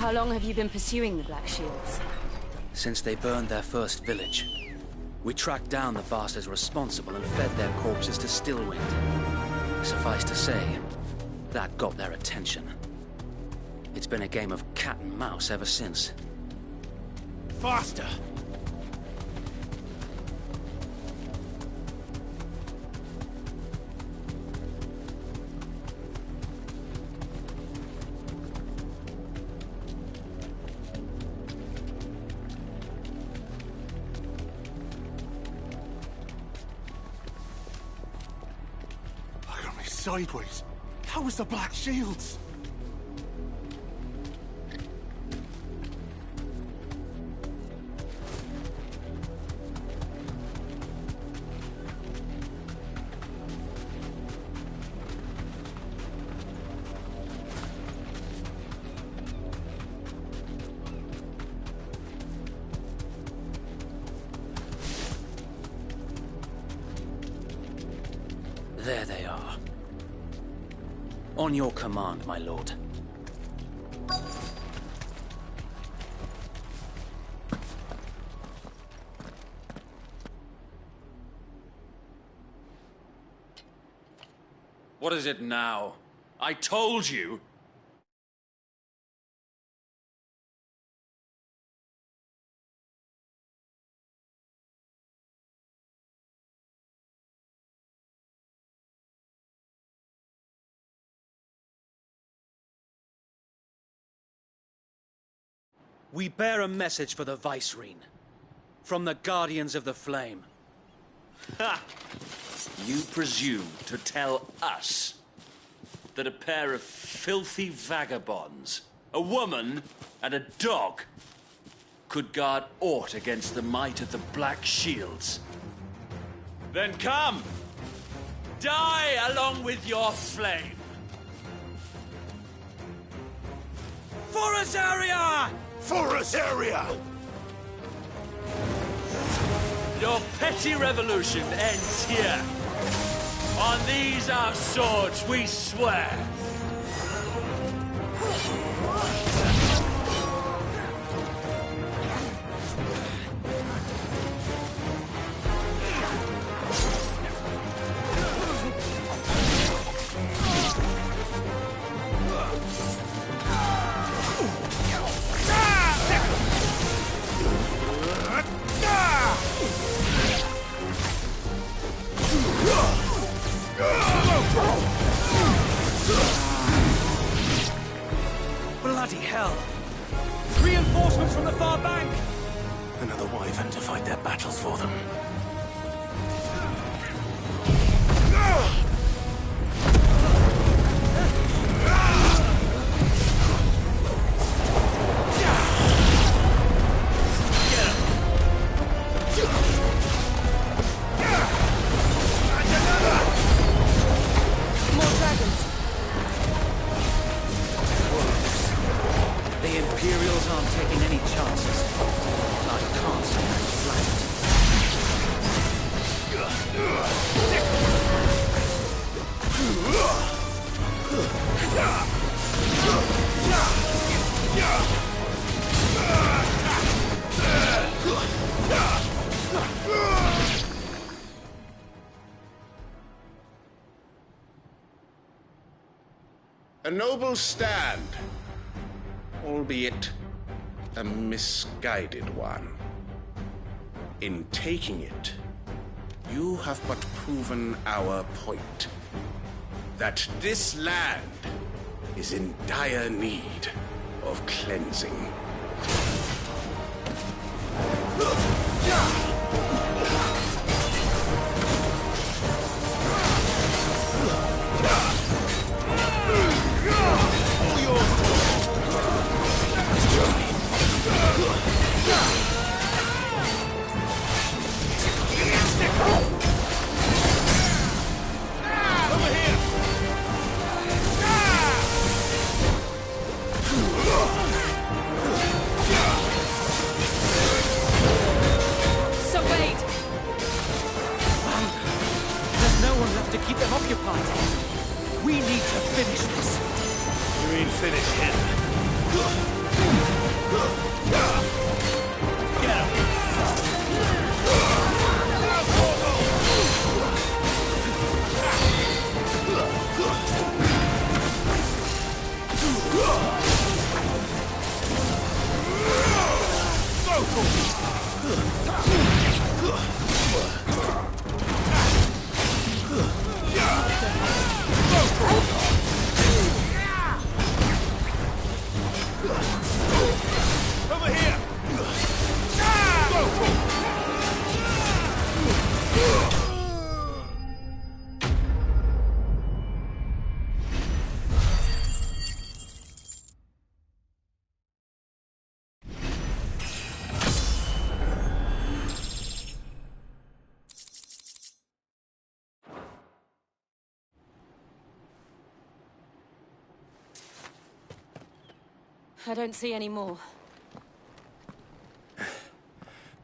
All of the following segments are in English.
How long have you been pursuing the Black Shields? Since they burned their first village. We tracked down the bastards responsible and fed their corpses to Stillwind. Suffice to say, that got their attention. It's been a game of cat and mouse ever since. Faster! Sideways. How was the Black Shields? There they are. On your command, my lord. What is it now? I told you! We bear a message for the Vicereine. From the Guardians of the Flame. Ha! You presume to tell us that a pair of filthy vagabonds, a woman and a dog, could guard aught against the might of the Black Shields? Then come! Die along with your flame! For Azaria! For Azaria! Your petty revolution ends here. On these our swords we swear. Bloody hell! Reinforcements from the far bank! Another wyvern to fight their battles for them. More dragons. The Imperials aren't taking any chances. I can't stand flat. A noble stand, albeit a misguided one. In taking it, you have but proven our point. That this land is in dire need of cleansing. Over here! I don't see any more.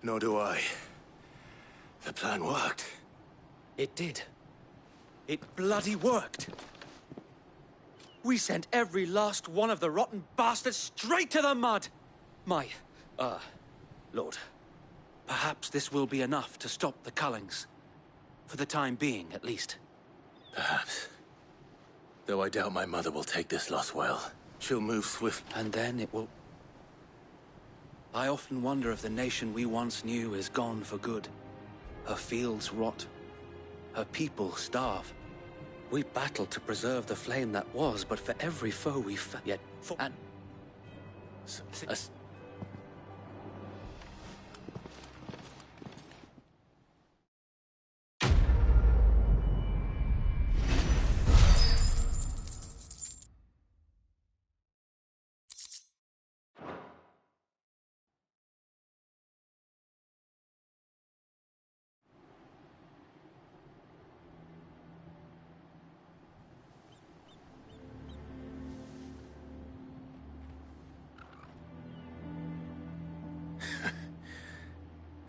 Nor do I. The plan worked. It did. It bloody worked. We sent every last one of the rotten bastards straight to the mud! Lord, perhaps this will be enough to stop the Cullings. For the time being, at least. Perhaps. Though I doubt my mother will take this loss well. She'll move swift. And then it will... I often wonder if the nation we once knew is gone for good. Her fields rot. Her people starve. We battled to preserve the flame that was, but for every foe we yet fought. And...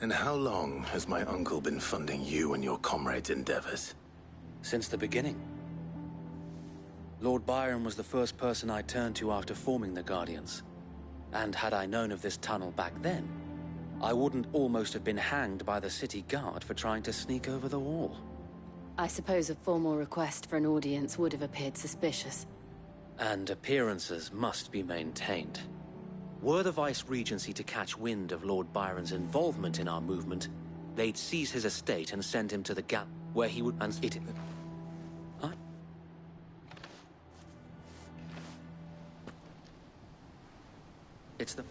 And how long has my uncle been funding you and your comrades' endeavors? Since the beginning. Lord Byron was the first person I turned to after forming the Guardians. And had I known of this tunnel back then, I wouldn't almost have been hanged by the city guard for trying to sneak over the wall. I suppose a formal request for an audience would have appeared suspicious. And appearances must be maintained. Were the Vice-Regency to catch wind of Lord Byron's involvement in our movement, they'd seize his estate and send him to the Gap, where he would... Huh? It's the...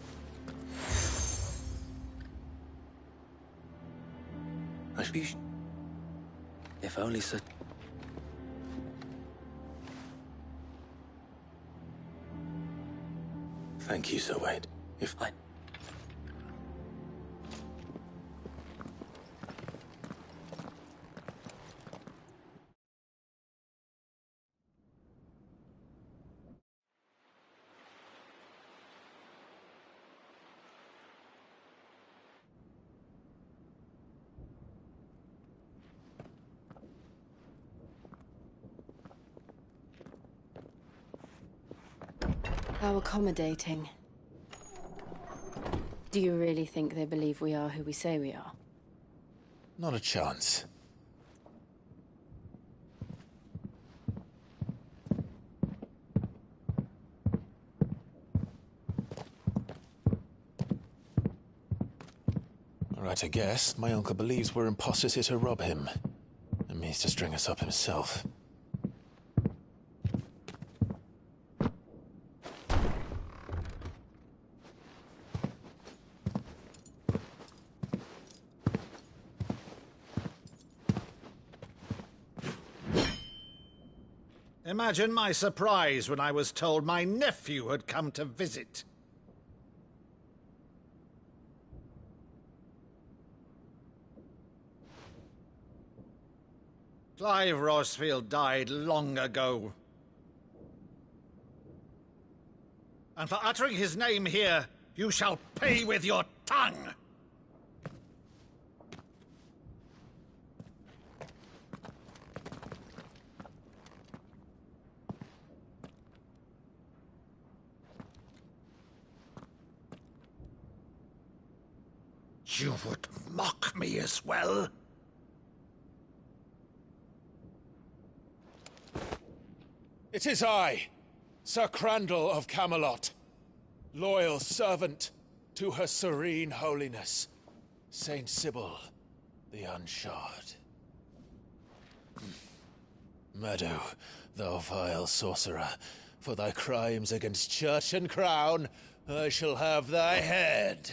If only Sir... Thank you, Sir Wade. If I... How accommodating. Do you really think they believe we are who we say we are? Not a chance. All right, I guess. My uncle believes we're imposters here to rob him. And means to string us up himself. Imagine my surprise when I was told my nephew had come to visit. Clive Rosfield died long ago. And for uttering his name here, you shall pay with your tongue! You would mock me as well? It is I, Sir Crandall of Camelot, loyal servant to Her Serene Holiness, Saint Sybil the Unshod. Meadow, thou vile sorcerer, for thy crimes against church and crown, I shall have thy head.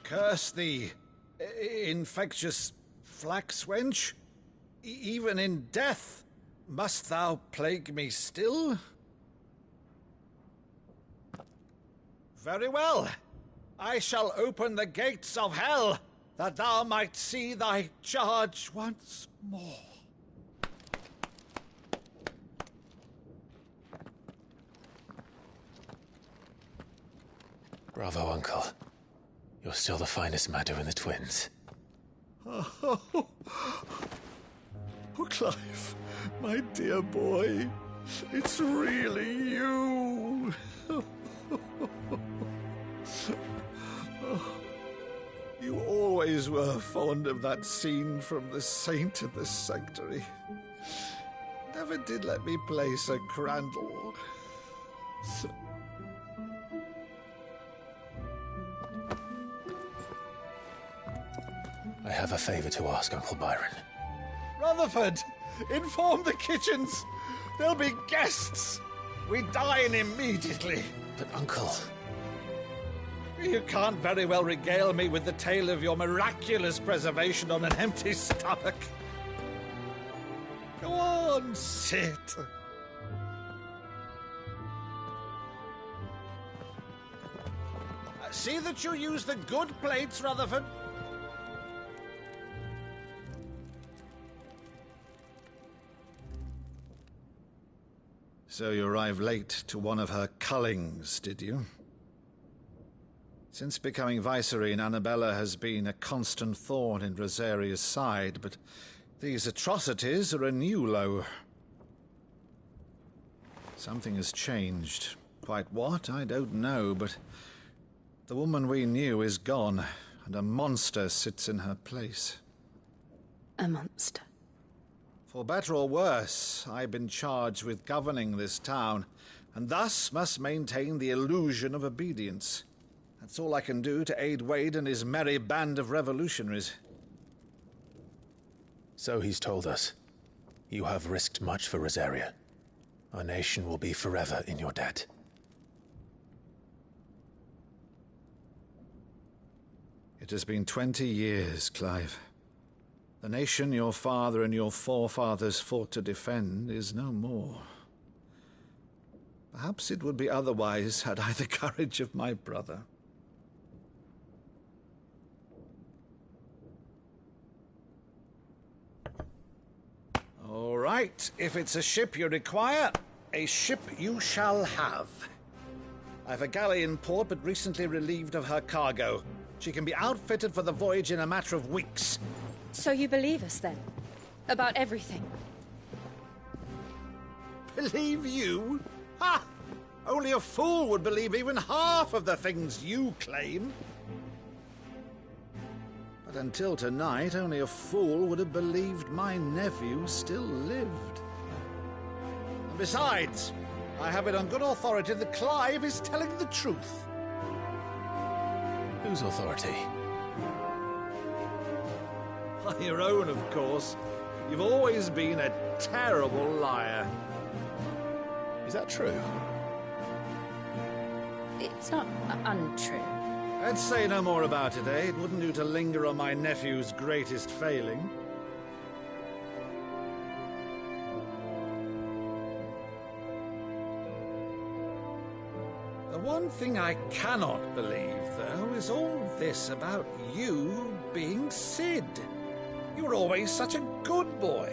Curse thee, infectious flax wench. Even in death, must thou plague me still? Very well. I shall open the gates of hell, that thou might see thy charge once more. Bravo, Uncle. You're still the finest Maddo in the twins. Oh, Clive, my dear boy, it's really you. You always were fond of that scene from The Saint in the Sanctuary. Never did let me play Sir Crandall. I have a favor to ask, Uncle Byron. Rutherford, inform the kitchens. There'll be guests. We dine immediately. But, Uncle... You can't very well regale me with the tale of your miraculous preservation on an empty stomach. Go on, sit. See that you use the good plates, Rutherford. So you arrived late to one of her cullings, did you? Since becoming Vicereine, Annabella has been a constant thorn in Rosaria's side, but these atrocities are a new low. Something has changed. Quite what, I don't know, but the woman we knew is gone, and a monster sits in her place. A monster. For better or worse, I've been charged with governing this town, and thus must maintain the illusion of obedience. That's all I can do to aid Wade and his merry band of revolutionaries. So he's told us. You have risked much for Rosaria. Our nation will be forever in your debt. It has been 20 years, Clive. The nation your father and your forefathers fought to defend is no more. Perhaps it would be otherwise had I the courage of my brother. All right, if it's a ship you require, a ship you shall have. I've a galley in port, but recently relieved of her cargo. She can be outfitted for the voyage in a matter of weeks. So you believe us, then? About everything? Believe you? Ha! Only a fool would believe even half of the things you claim. But until tonight, only a fool would have believed my nephew still lived. And besides, I have it on good authority that Clive is telling the truth. Whose authority? On your own, of course. You've always been a terrible liar. Is that true? It's not untrue. I'd say no more about it, eh? It wouldn't do to linger on my nephew's greatest failing. The one thing I cannot believe, though, is all this about you being Cid. You were always such a good boy,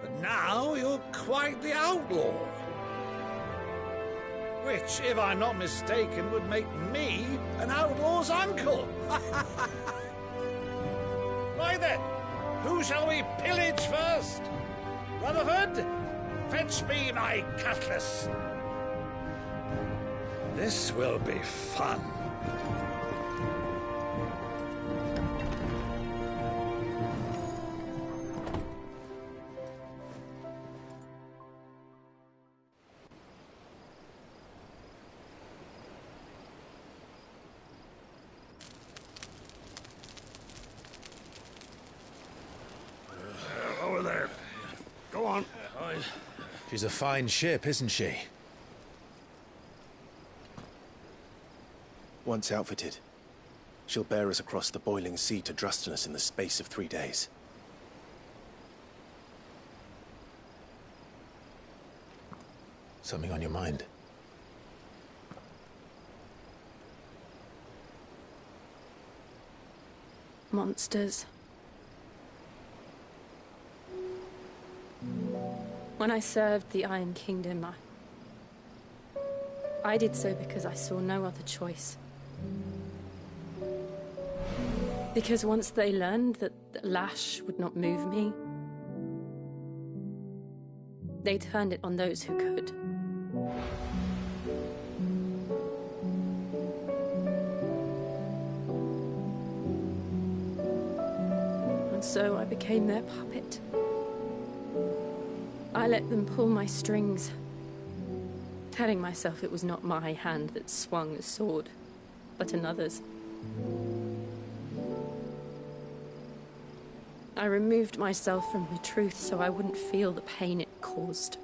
but now you're quite the outlaw. Which, if I'm not mistaken, would make me an outlaw's uncle. Right then, who shall we pillage first? Rutherford, fetch me my cutlass. This will be fun. She's a fine ship, isn't she? Once outfitted, she'll bear us across the boiling sea to Drustinus in the space of 3 days. Something on your mind? Monsters. When I served the Iron Kingdom, I did so because I saw no other choice. Because once they learned that the lash would not move me, they turned it on those who could. And so I became their puppet. I let them pull my strings, telling myself it was not my hand that swung a sword, but another's. I removed myself from the truth so I wouldn't feel the pain it caused.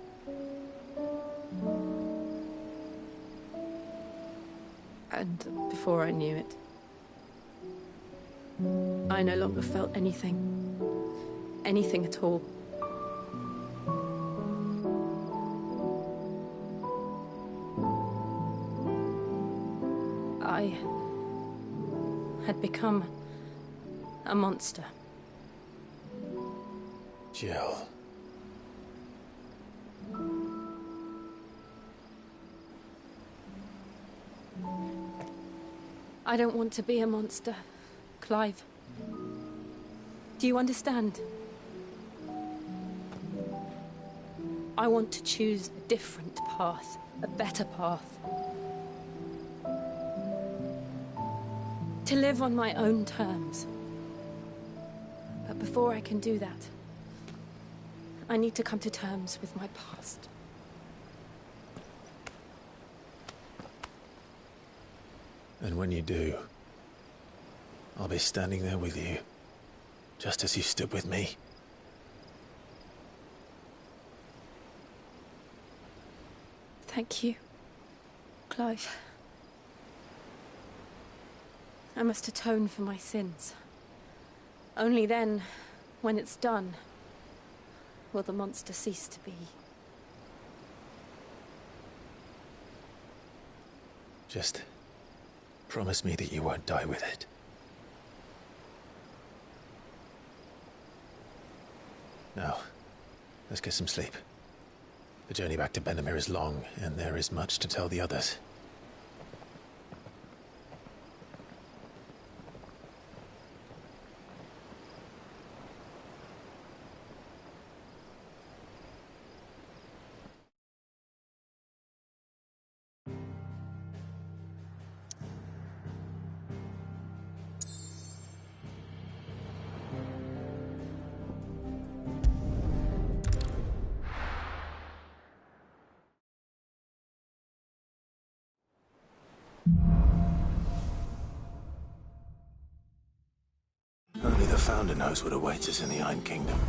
And before I knew it, I no longer felt anything. Anything at all. I had become a monster. Jill. I don't want to be a monster, Clive. Do you understand? I want to choose a different path, a better path. To live on my own terms. But before I can do that, I need to come to terms with my past. And when you do, I'll be standing there with you, just as you stood with me. Thank you, Clive. I must atone for my sins. Only then, when it's done, will the monster cease to be. Just promise me that you won't die with it. Now, let's get some sleep. The journey back to Benamir is long, and there is much to tell the others. Only the Founder knows what awaits us in the Iron Kingdom.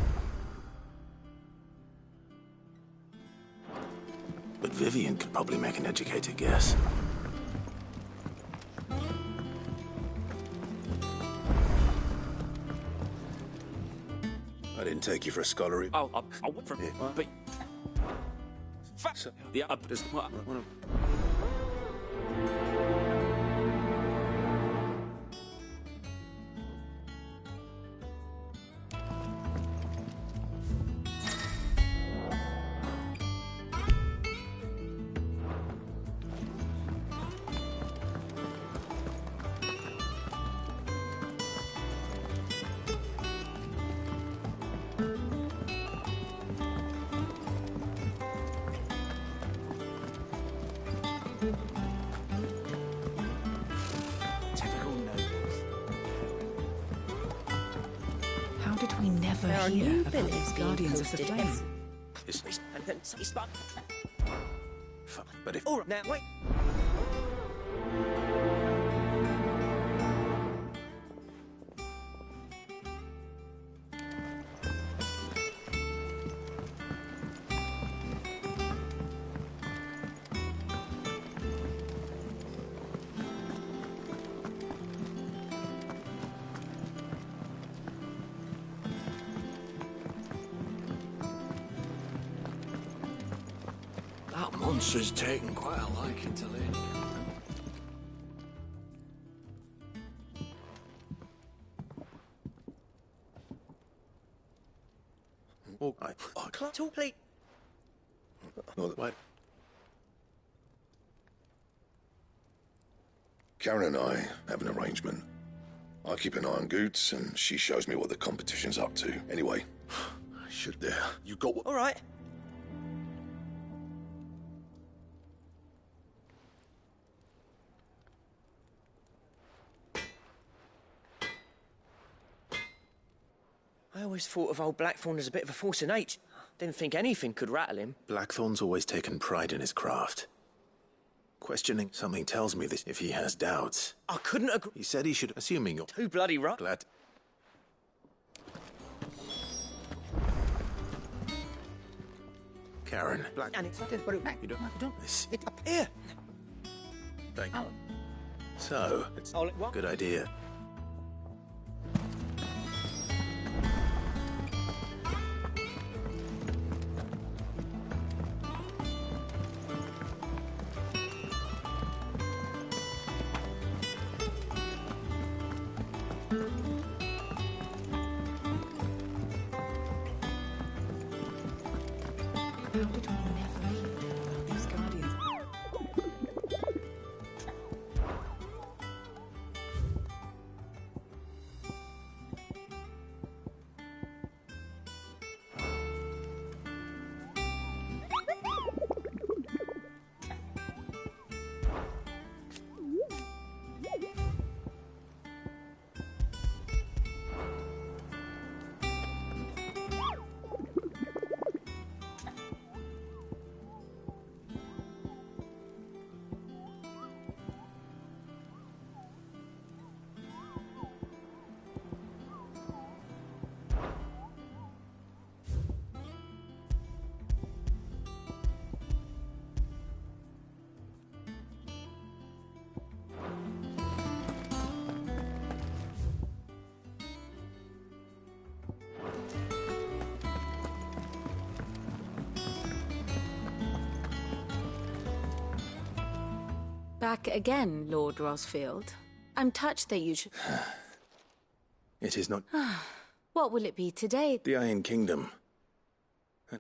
But Vivian could probably make an educated guess. I didn't take you for a scholarly. I went from it, but... So, Yeah, just... How did we never There are hear new about villages these being Guardians of the posted Flame? but if... All right, now, wait. monster's taken quite a liking to Lady Ganon. Oh, Talk, please. What? Karen and I have an arrangement. I keep an eye on Goots, and she shows me what the competition's up to. Anyway, I should there. You got what? All right. I always thought of old Blackthorn as a bit of a force of nature. Didn't think anything could rattle him. Blackthorn's always taken pride in his craft. Questioning something tells me that if he has doubts... I couldn't agree. He said he should, assuming you're... Too bloody right. Glad... Karen. And it's You don't... This... It's up here. Thank you. So, it's a good idea. Back again, Lord Rosfield. I'm touched that you should... It is not... What will it be today? The Iron Kingdom.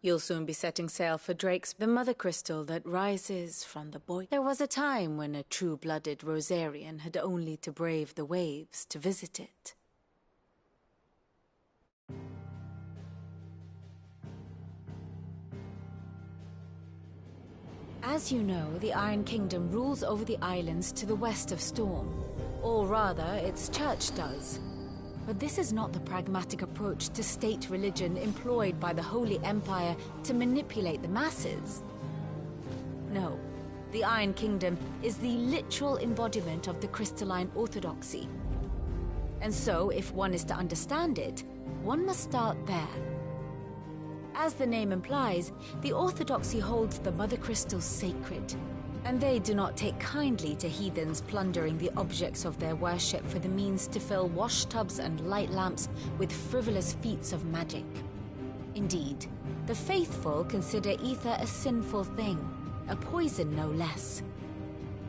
You'll soon be setting sail for Drake's, the mother crystal that rises from the boy. There was a time when a true-blooded Rosarian had only to brave the waves to visit it. As you know, the Iron Kingdom rules over the islands to the west of Storm. Or rather, its church does. But this is not the pragmatic approach to state religion employed by the Holy Empire to manipulate the masses. No, the Iron Kingdom is the literal embodiment of the crystalline orthodoxy. And so, if one is to understand it, one must start there. As the name implies, the Orthodoxy holds the Mother Crystals sacred, and they do not take kindly to heathens plundering the objects of their worship for the means to fill washtubs and light lamps with frivolous feats of magic. Indeed, the faithful consider ether a sinful thing, a poison no less.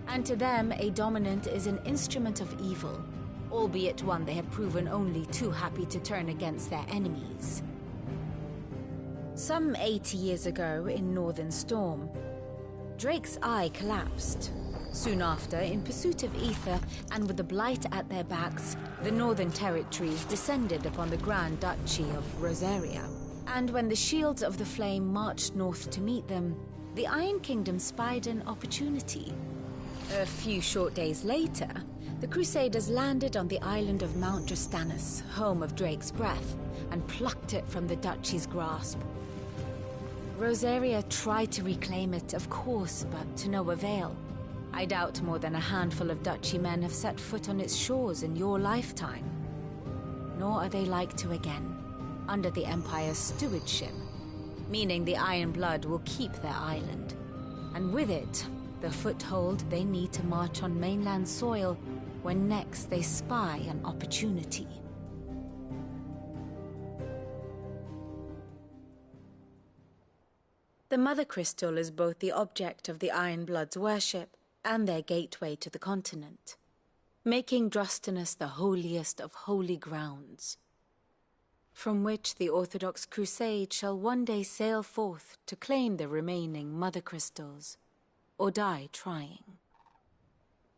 And to them, a dominant is an instrument of evil, albeit one they have proven only too happy to turn against their enemies. Some 80 years ago in Northern Storm, Drake's eye collapsed. Soon after, in pursuit of ether and with the Blight at their backs, the Northern Territories descended upon the Grand Duchy of Rosaria. And when the Shields of the Flame marched north to meet them, the Iron Kingdom spied an opportunity. A few short days later, the Crusaders landed on the island of Mount Drastanus, home of Drake's breath, and plucked it from the Duchy's grasp. Rosaria tried to reclaim it, of course, but to no avail. I doubt more than a handful of Duchy men have set foot on its shores in your lifetime. Nor are they like to again, under the Empire's stewardship, meaning the Iron Blood will keep their island. And with it, the foothold they need to march on mainland soil when next they spy an opportunity. The Mother Crystal is both the object of the Iron Blood's worship and their gateway to the continent, making Drustinus the holiest of holy grounds, from which the Orthodox Crusade shall one day sail forth to claim the remaining Mother Crystals, or die trying.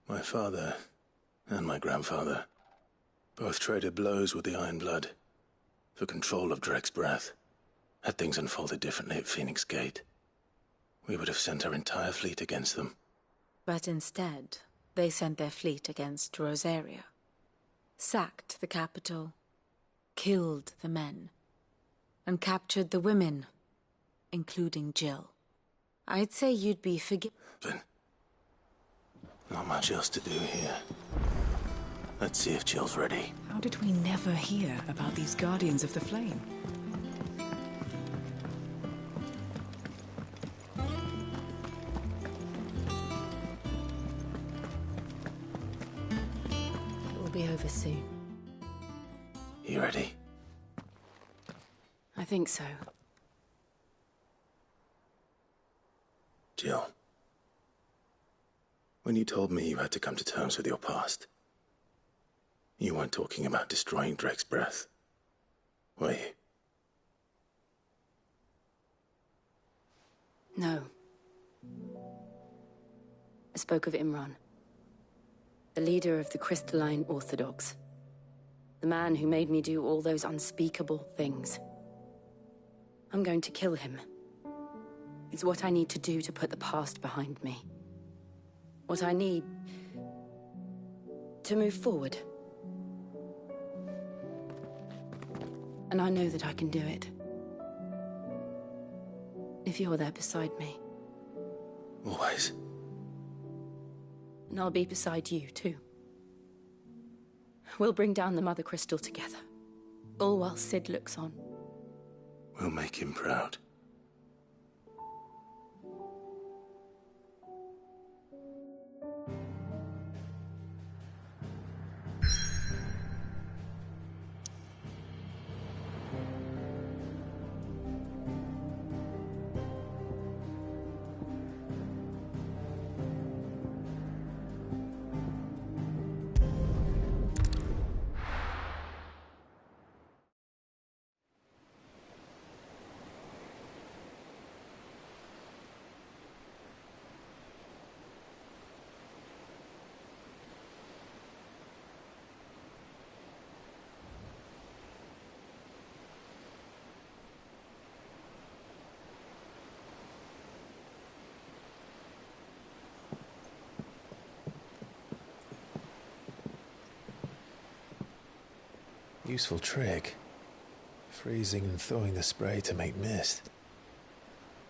My father and my grandfather both traded blows with the Iron Blood for control of Drake's Breath. Had things unfolded differently at Phoenix Gate, we would have sent our entire fleet against them. But instead, they sent their fleet against Rosaria, sacked the capital, killed the men, and captured the women, including Jill. I'd say you'd be forgiven. Not much else to do here. Let's see if Jill's ready. How did we never hear about these Guardians of the Flame? It will be over soon. You ready? I think so. Jill, when you told me you had to come to terms with your past, you weren't talking about destroying Drake's Breath, were you? No. I spoke of Imran, the leader of the Crystalline Orthodox. The man who made me do all those unspeakable things. I'm going to kill him. It's what I need to do to put the past behind me. What I need to move forward. And I know that I can do it. If you're there beside me. Always. And I'll be beside you, too. We'll bring down the Mother Crystal together. All while Sid looks on. We'll make him proud. Useful trick. Freezing and thawing the spray to make mist.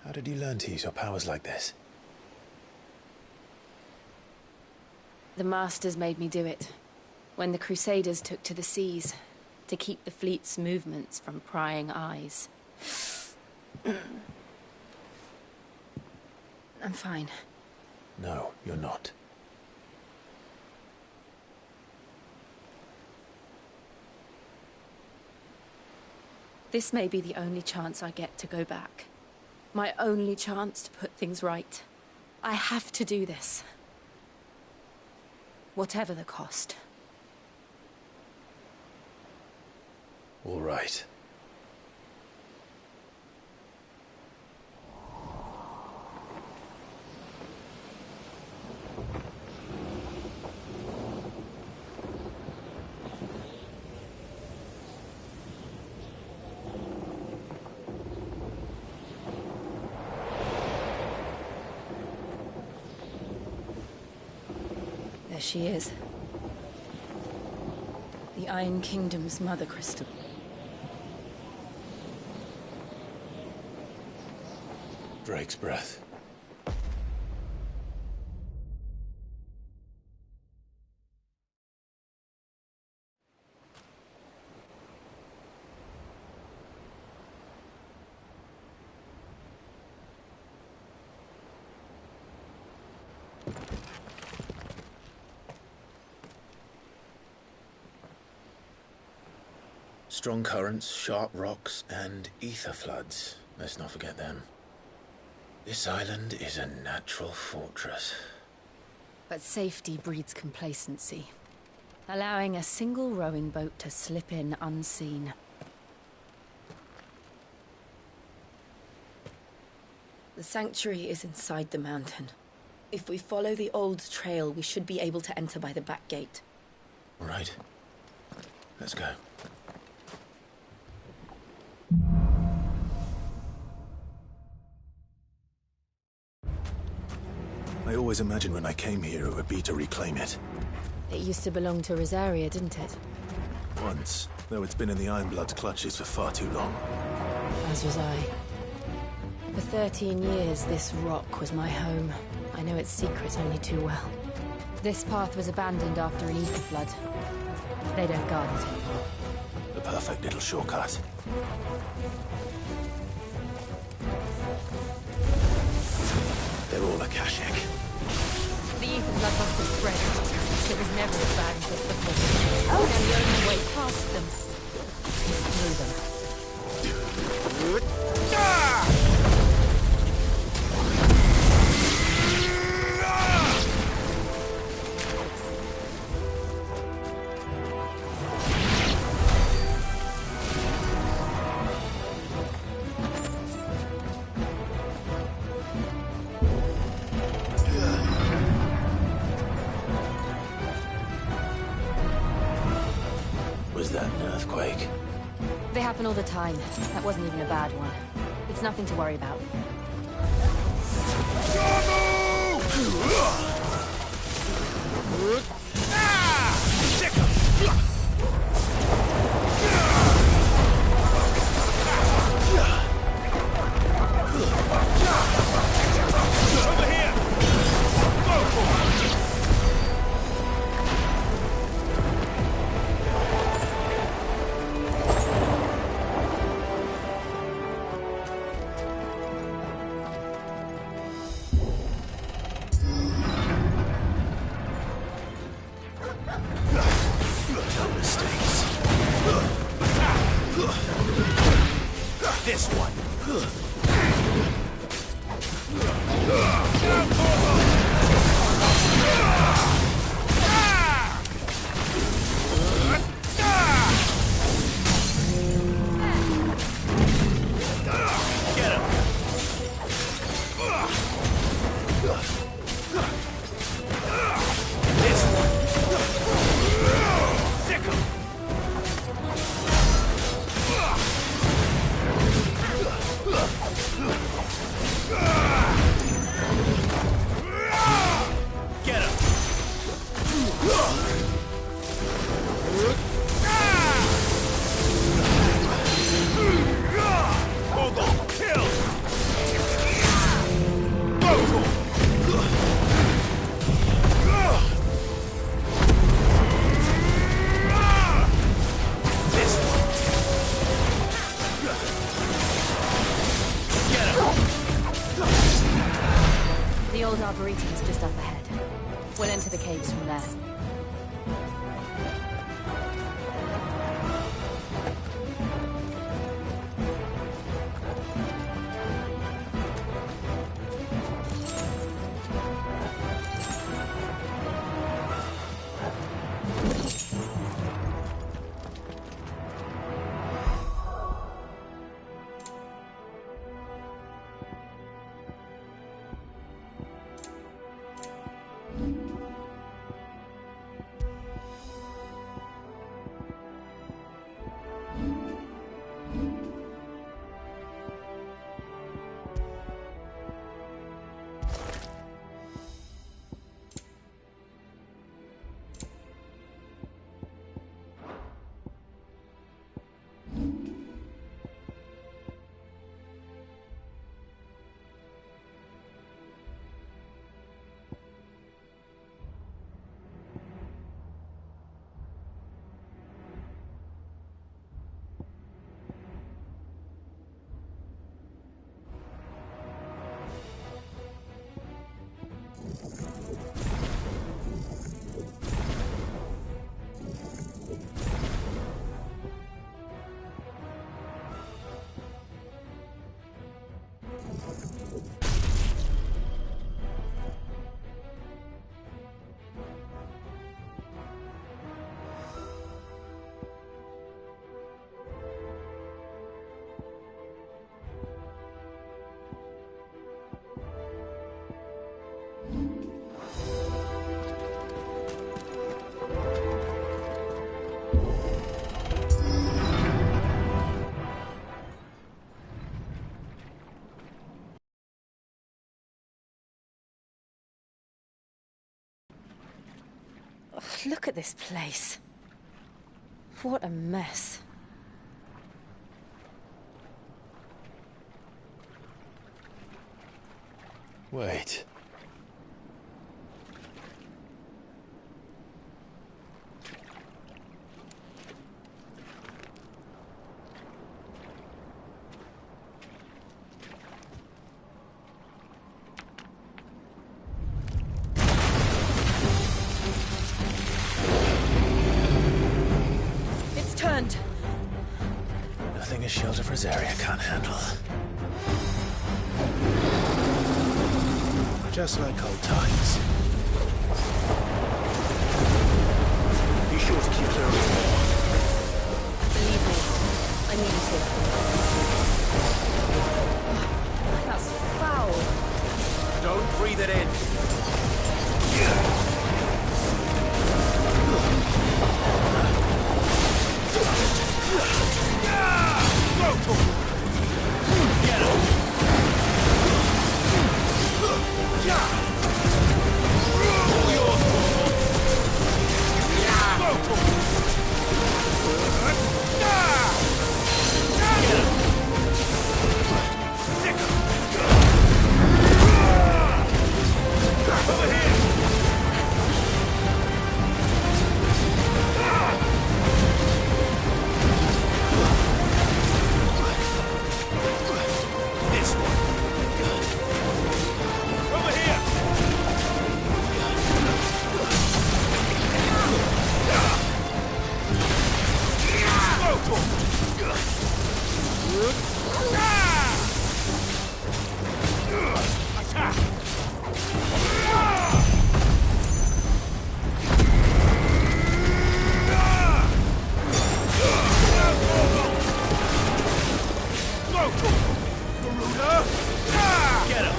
How did you learn to use your powers like this? The Masters made me do it. When the Crusaders took to the seas, to keep the fleet's movements from prying eyes. I'm fine. No, you're not. This may be the only chance I get to go back. My only chance to put things right. I have to do this. Whatever the cost. All right. There she is. The Iron Kingdom's Mother Crystal. Drake's Breath. Strong currents, sharp rocks, and ether floods. Let's not forget them. This island is a natural fortress. But safety breeds complacency, allowing a single rowing boat to slip in unseen. The sanctuary is inside the mountain. If we follow the old trail, we should be able to enter by the back gate. All right. Let's go. I always imagined when I came here it would be to reclaim it. It used to belong to Rosaria, didn't it? Once, though it's been in the Ironblood's clutches for far too long. As was I. For 13 years, this rock was my home. I know its secret only too well. This path was abandoned after an ether flood. They don't guard it anymore. The perfect little shortcut. They're all Akashic. The ether flood must have spread. It was never as bad as this before. And the only way past them is through them. Was that an earthquake? They happen all the time. That wasn't even a bad one. It's nothing to worry about. This one. Get him. This one. Sick him. Ugh! Look at this place. What a mess. Wait. It's turned. Nothing a shelter for Zarya can't handle. Just like old times. Be sure to keep clear of the wall. Believe me, I need to. That's foul. Don't breathe it in. Get him!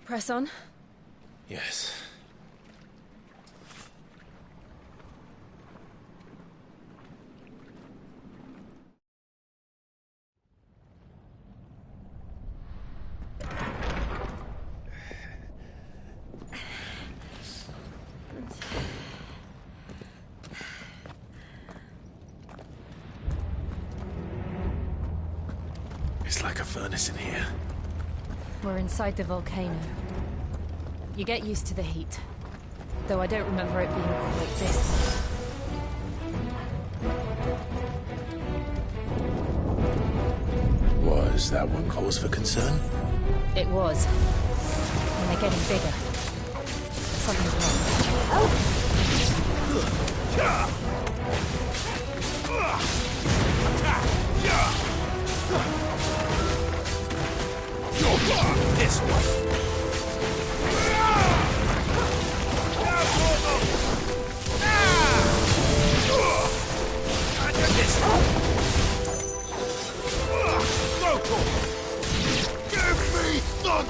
Press on? Yes. It's like a furnace in here. We're inside the volcano. You get used to the heat. Though I don't remember it being quite this hot. Was that one cause for concern? It was. And they're getting bigger. Something's wrong. This way. Give me thunder!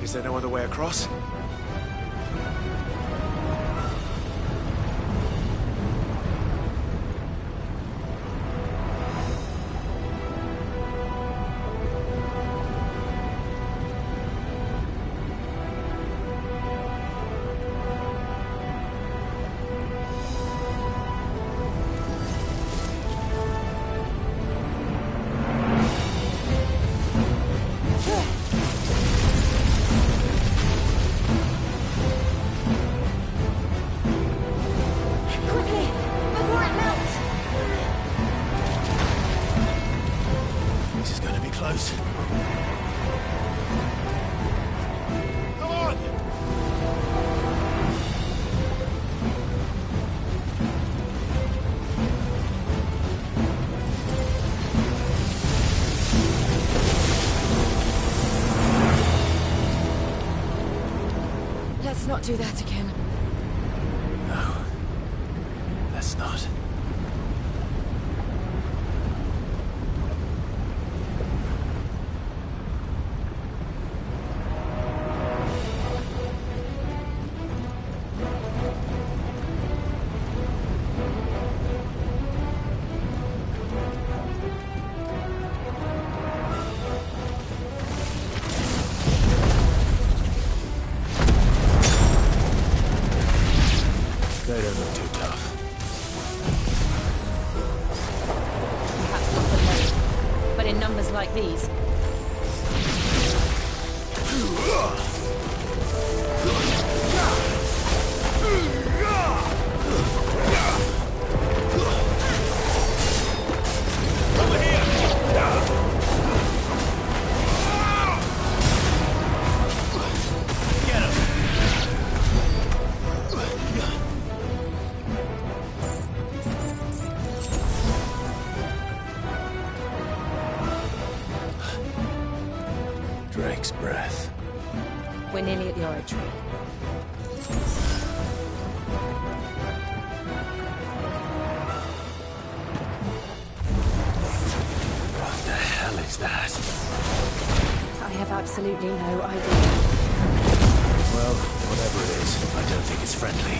Is there no other way across? Let's not do that again. No. absolutely no idea. Well, whatever it is, I don't think it's friendly.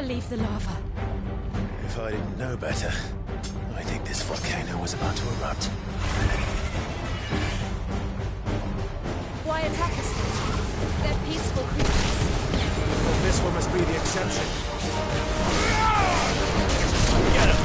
Leave the lava. If I didn't know better, I think this volcano was about to erupt. Why attack us then? They're peaceful creatures. Well, this one must be the exception. Get him!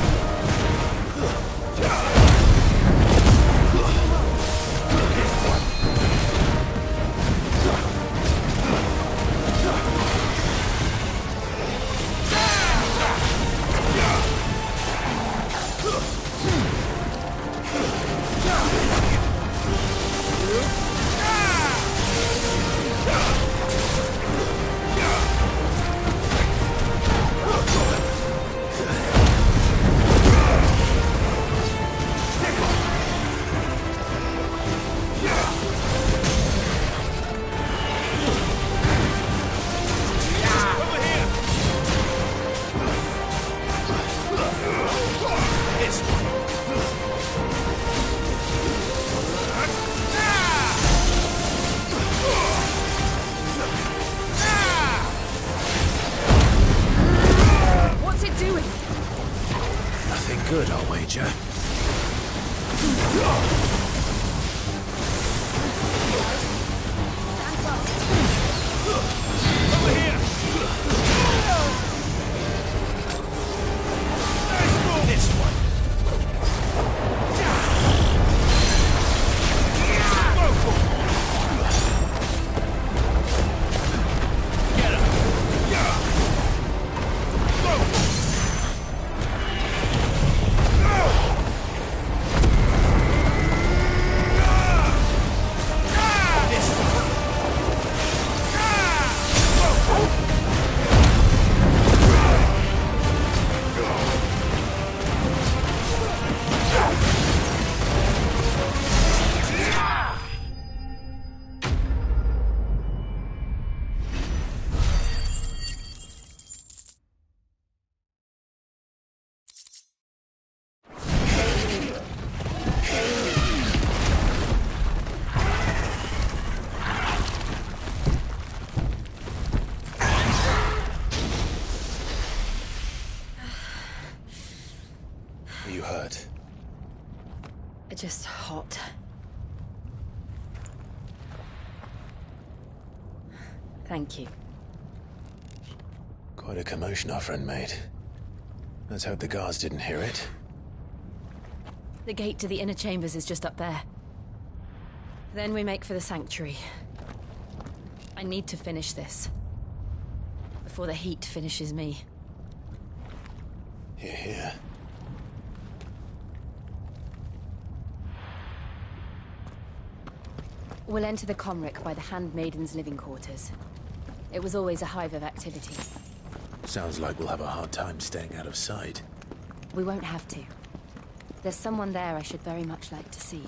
Good, I'll wager. Over here! This one. Get him! Just hot. Thank you. Quite a commotion our friend made. Let's hope the guards didn't hear it. The gate to the inner chambers is just up there. Then we make for the sanctuary. I need to finish this. Before the heat finishes me. Hear, hear. We'll enter the Comric by the Handmaiden's living quarters. It was always a hive of activity. Sounds like we'll have a hard time staying out of sight. We won't have to. There's someone there I should very much like to see.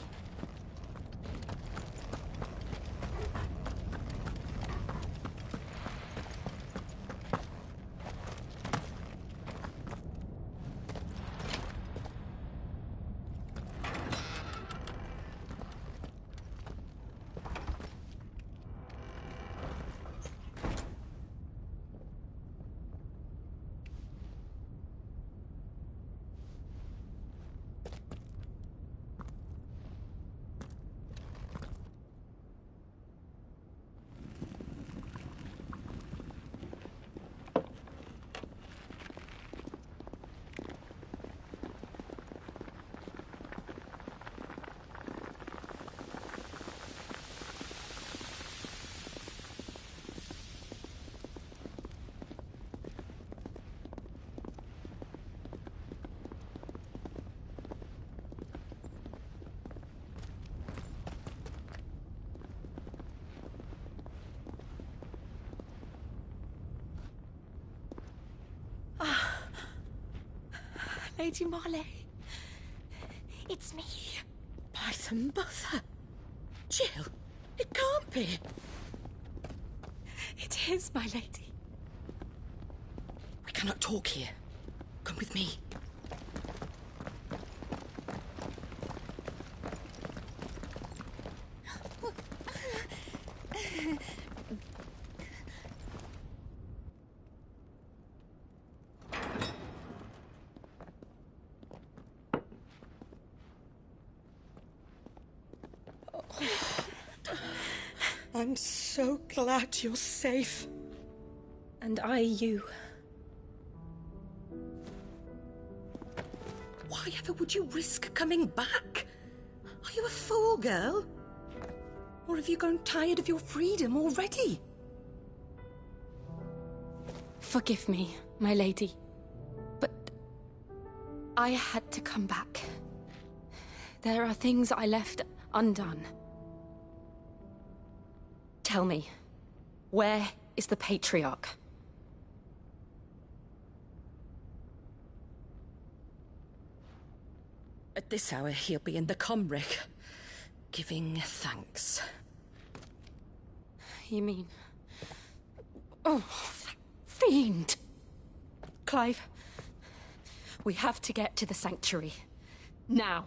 Lady Marley. It's me. By the mother. Jill, it can't be. It is, my lady. We cannot talk here. Come with me. I'm so glad you're safe. And I you. Why ever would you risk coming back? Are you a fool, girl? Or have you grown tired of your freedom already? Forgive me, my lady. But I had to come back. There are things I left undone. Tell me, where is the Patriarch? At this hour, he'll be in the Comric, giving thanks. You mean... Oh, that fiend! Clive, we have to get to the Sanctuary. Now.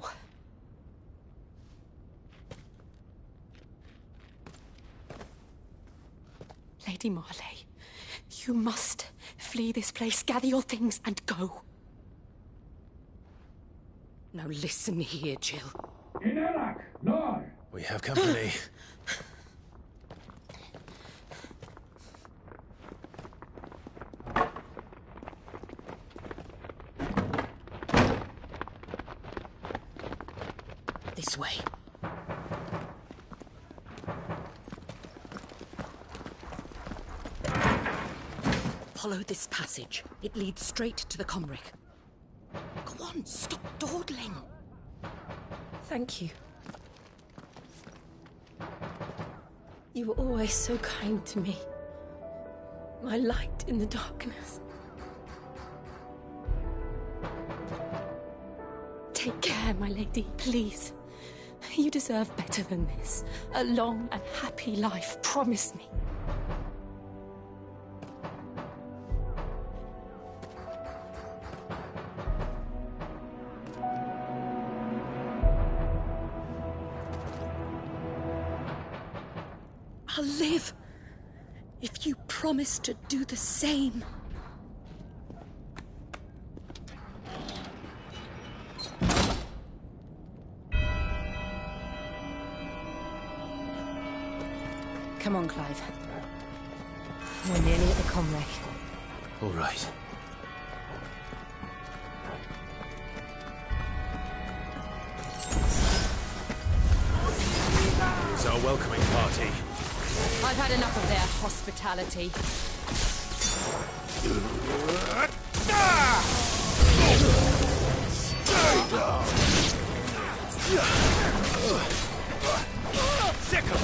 Lady Marley, you must flee this place, gather your things, and go. Now listen here, Jill. We have company. This way. Follow this passage. It leads straight to the Comric. Go on, stop dawdling. Thank you. You were always so kind to me. My light in the darkness. Take care, my lady, please. You deserve better than this. A long and happy life, promise me. I'll live if you promise to do the same. Come on, Clive. We're nearly at the Comric. All right. Here's our welcoming party. I've had enough of their hospitality. Sickle!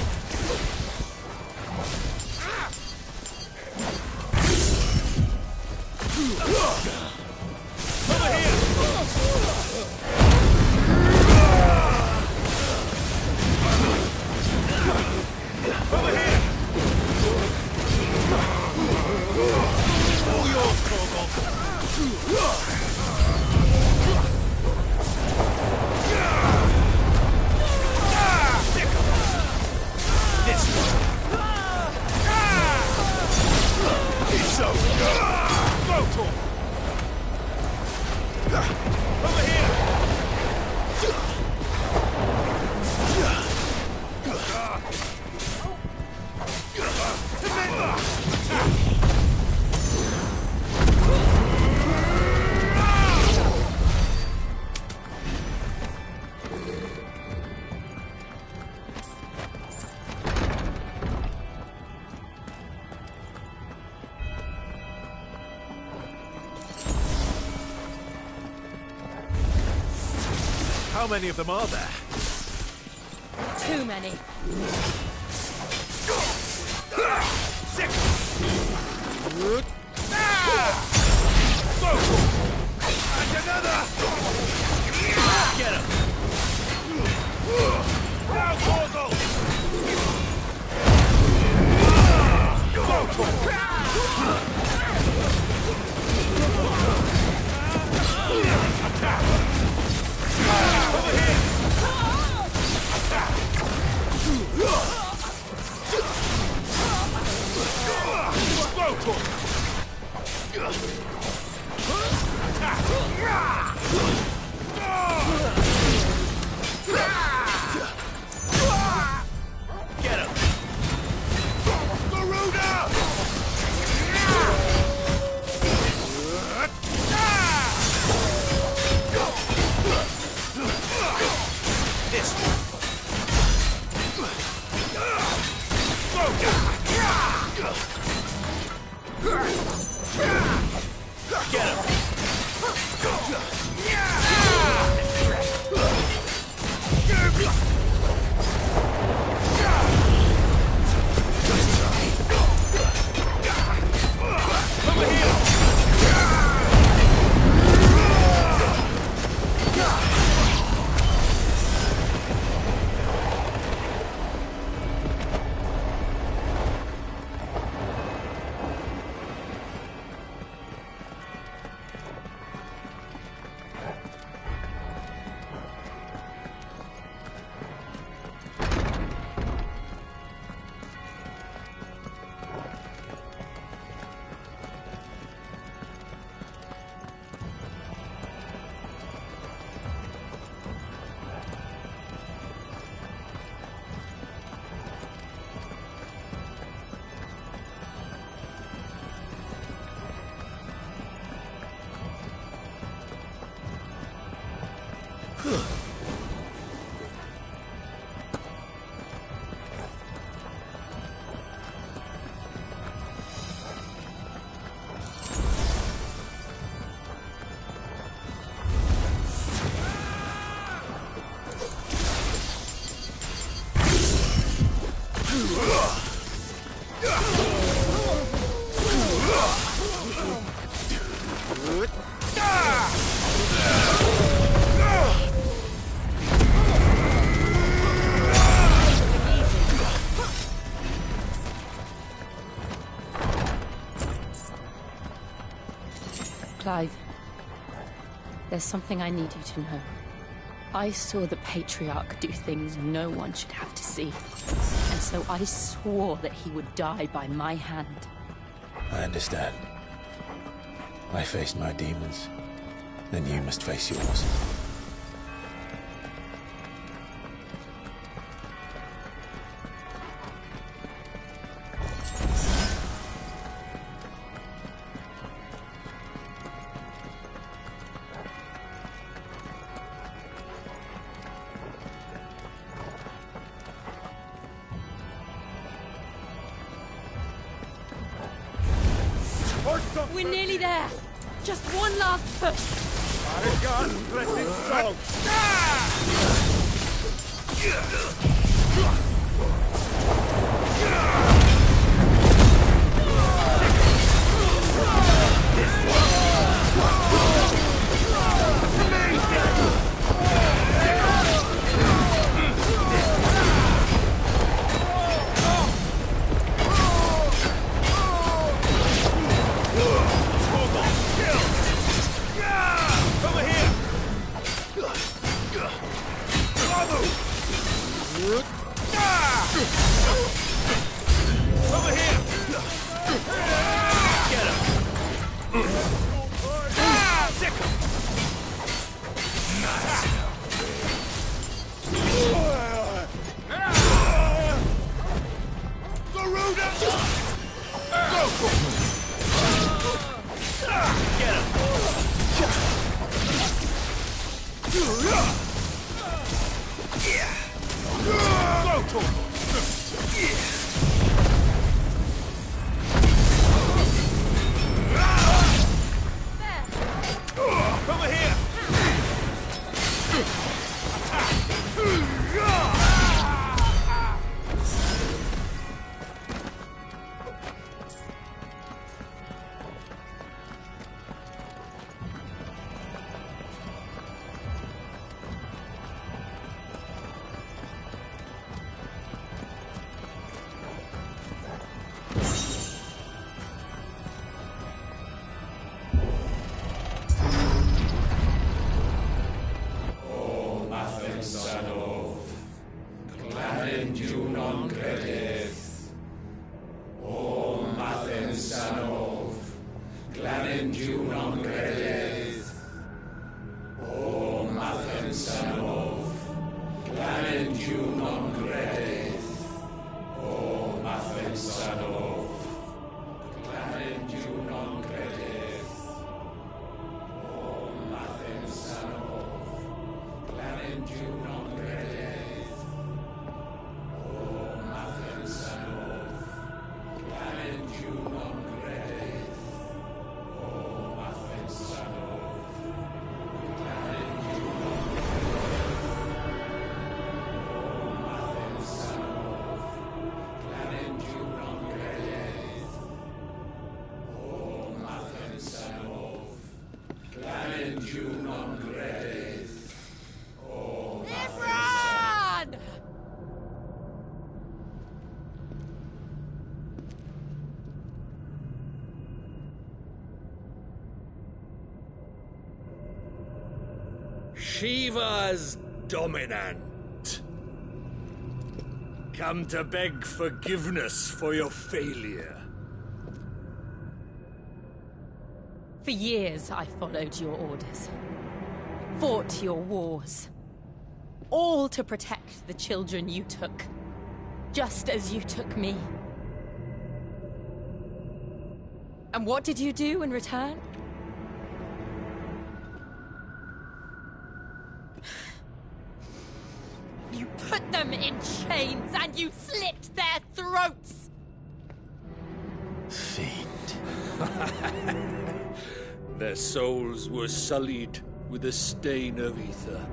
How many of them are there? Too many. Sick! And another! Get him! Now, Portal! Attack! Over here! Get him! Garuda! This one. Get him! Over here! Clive, there's something I need you to know. I saw the Patriarch do things no one should have to see. And so I swore that he would die by my hand. I understand. I faced my demons. Then you must face yours. We're nearly there. Just one last push. Not a gun, let it go. Glanendiu non credes. O Mathen Sanov. Glanendiu non credes. O Mathen Sanov. Glanendiu non credes. O Mathen Sanov. Glanendiu non credes. O Mathen Sanov. Glanendiu non credes. O Mathen Sanov. Glanendiu non credes. O Mathen Sanov. Glanendiu non credes. O Mathen Sanov. Glanendiu non credes. O Imran! Shiva's dominant. Come to beg forgiveness for your failure. For years, I followed your orders. Fought your wars. All to protect the children you took. Just as you took me. And what did you do in return? You put them in chains and you slit their throats! Fiend. Their souls were sullied with the stain of ether.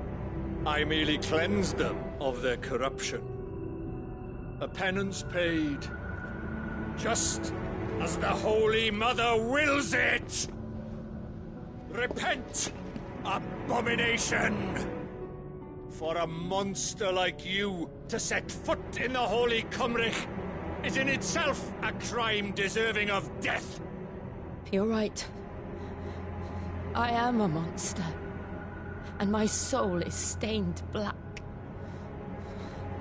I merely cleansed them of their corruption. A penance paid, just as the Holy Mother wills it! Repent, abomination! For a monster like you to set foot in the Holy Cymric is in itself a crime deserving of death. You're right. I am a monster. And my soul is stained black.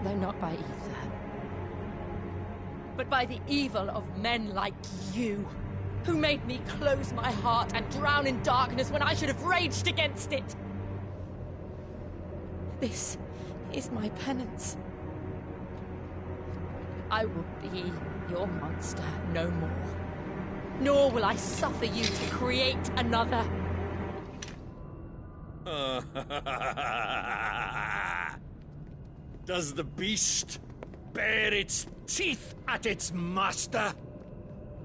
Though not by ether. But by the evil of men like you, who made me close my heart and drown in darkness when I should have raged against it. This is my penance. I will be your monster no more. Nor will I suffer you to create another. Does the beast bare its teeth at its master?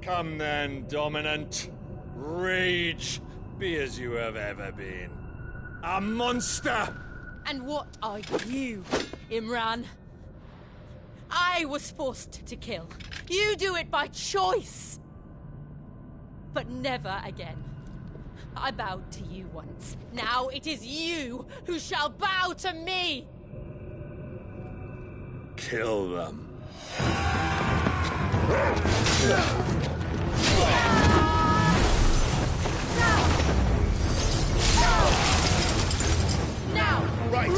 Come then, dominant. Rage, be as you have ever been. A monster! And what are you, Imran? I was forced to kill. You do it by choice. But never again. I bowed to you once. Now it is you who shall bow to me! Kill them. Now! Right!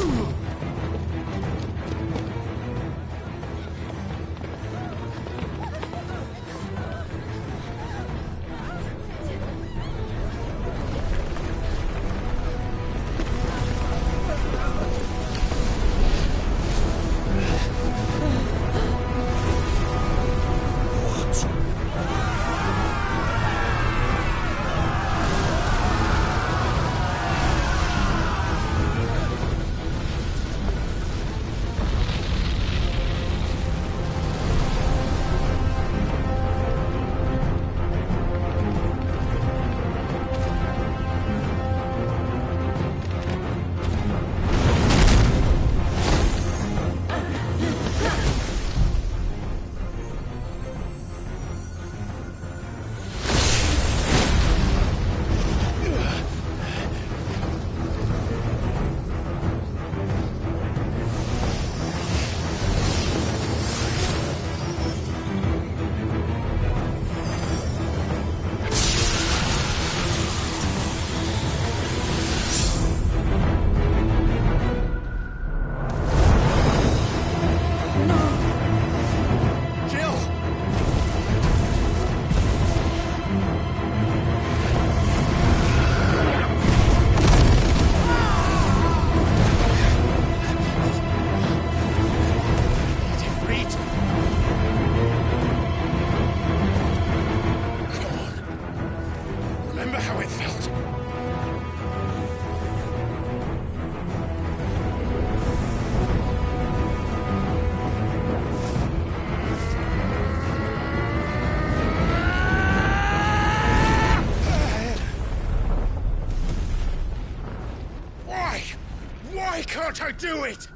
do it!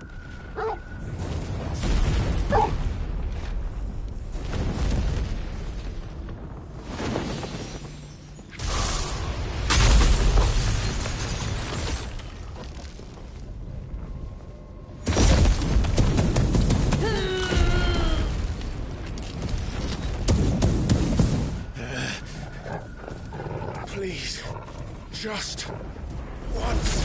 Please, just once.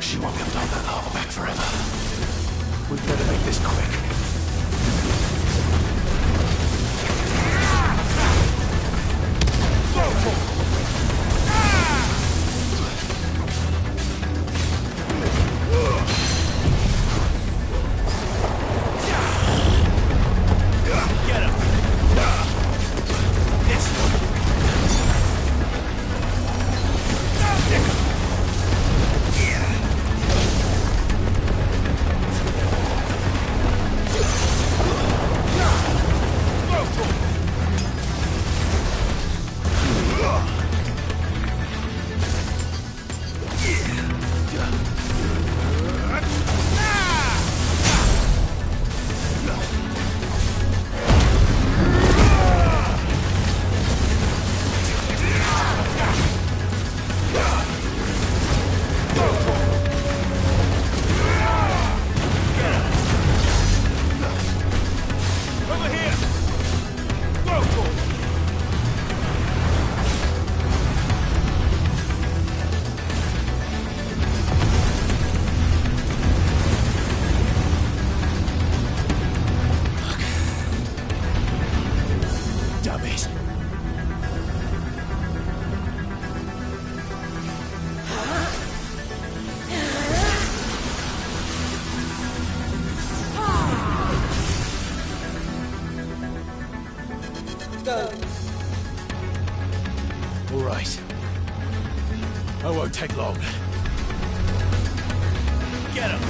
She won't be able to hold that lava back forever. We'd better make this quick. Get him! This one! All right. I won't take long. Get him!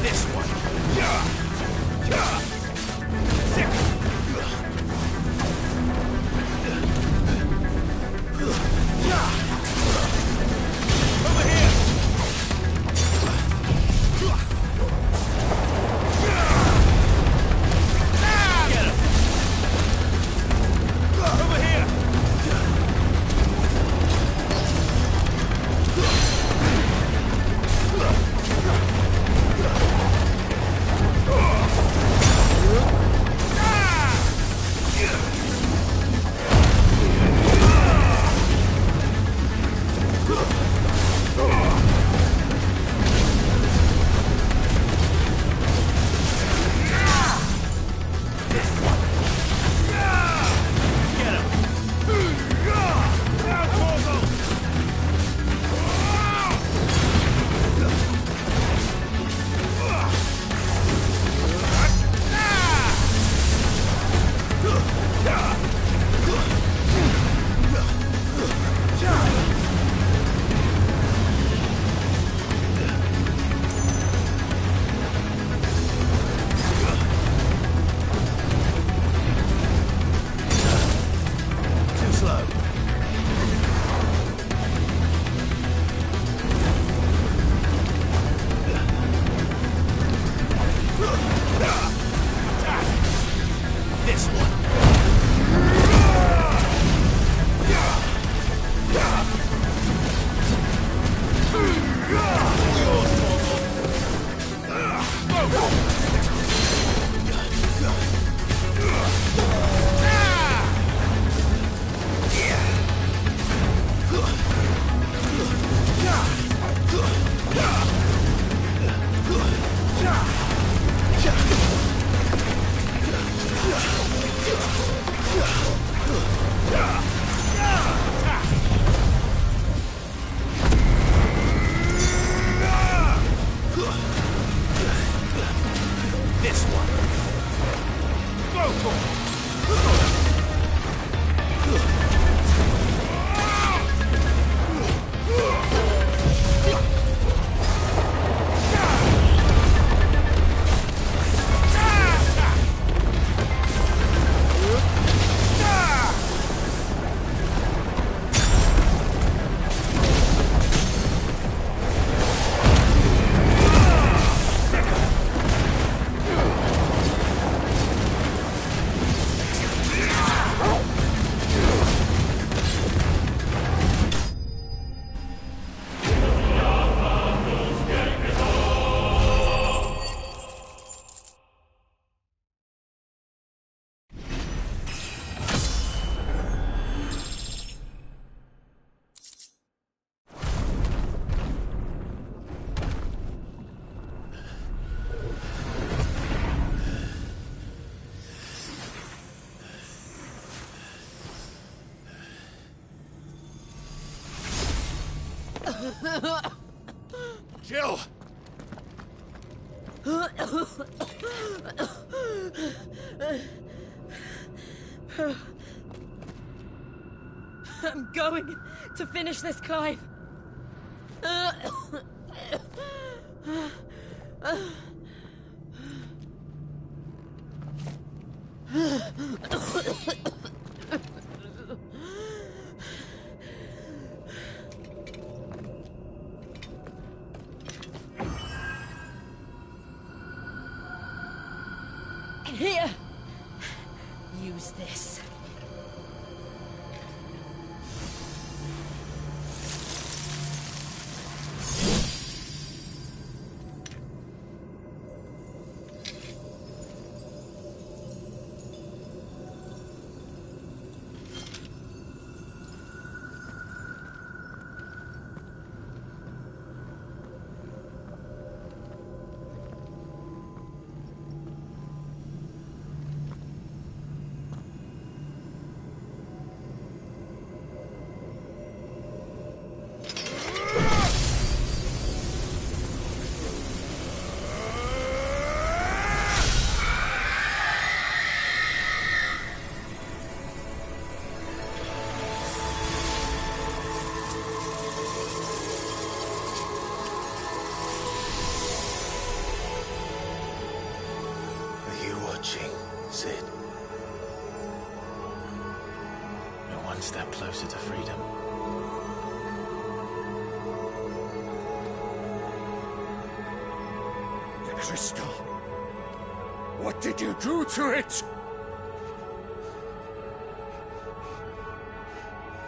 This one! Over here! Jill! I'm going to finish this, Clive. Here! Use this. Sid. We're one step closer to freedom. The crystal. What did you do to it?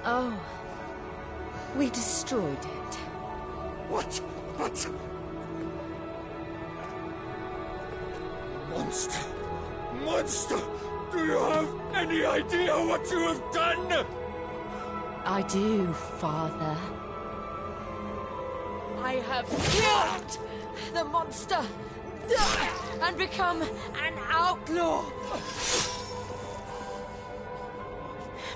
Oh. We destroyed it. What? What? Monster! Monster! Do you have any idea what you have done? I do, Father. I have killed the monster and become an outlaw.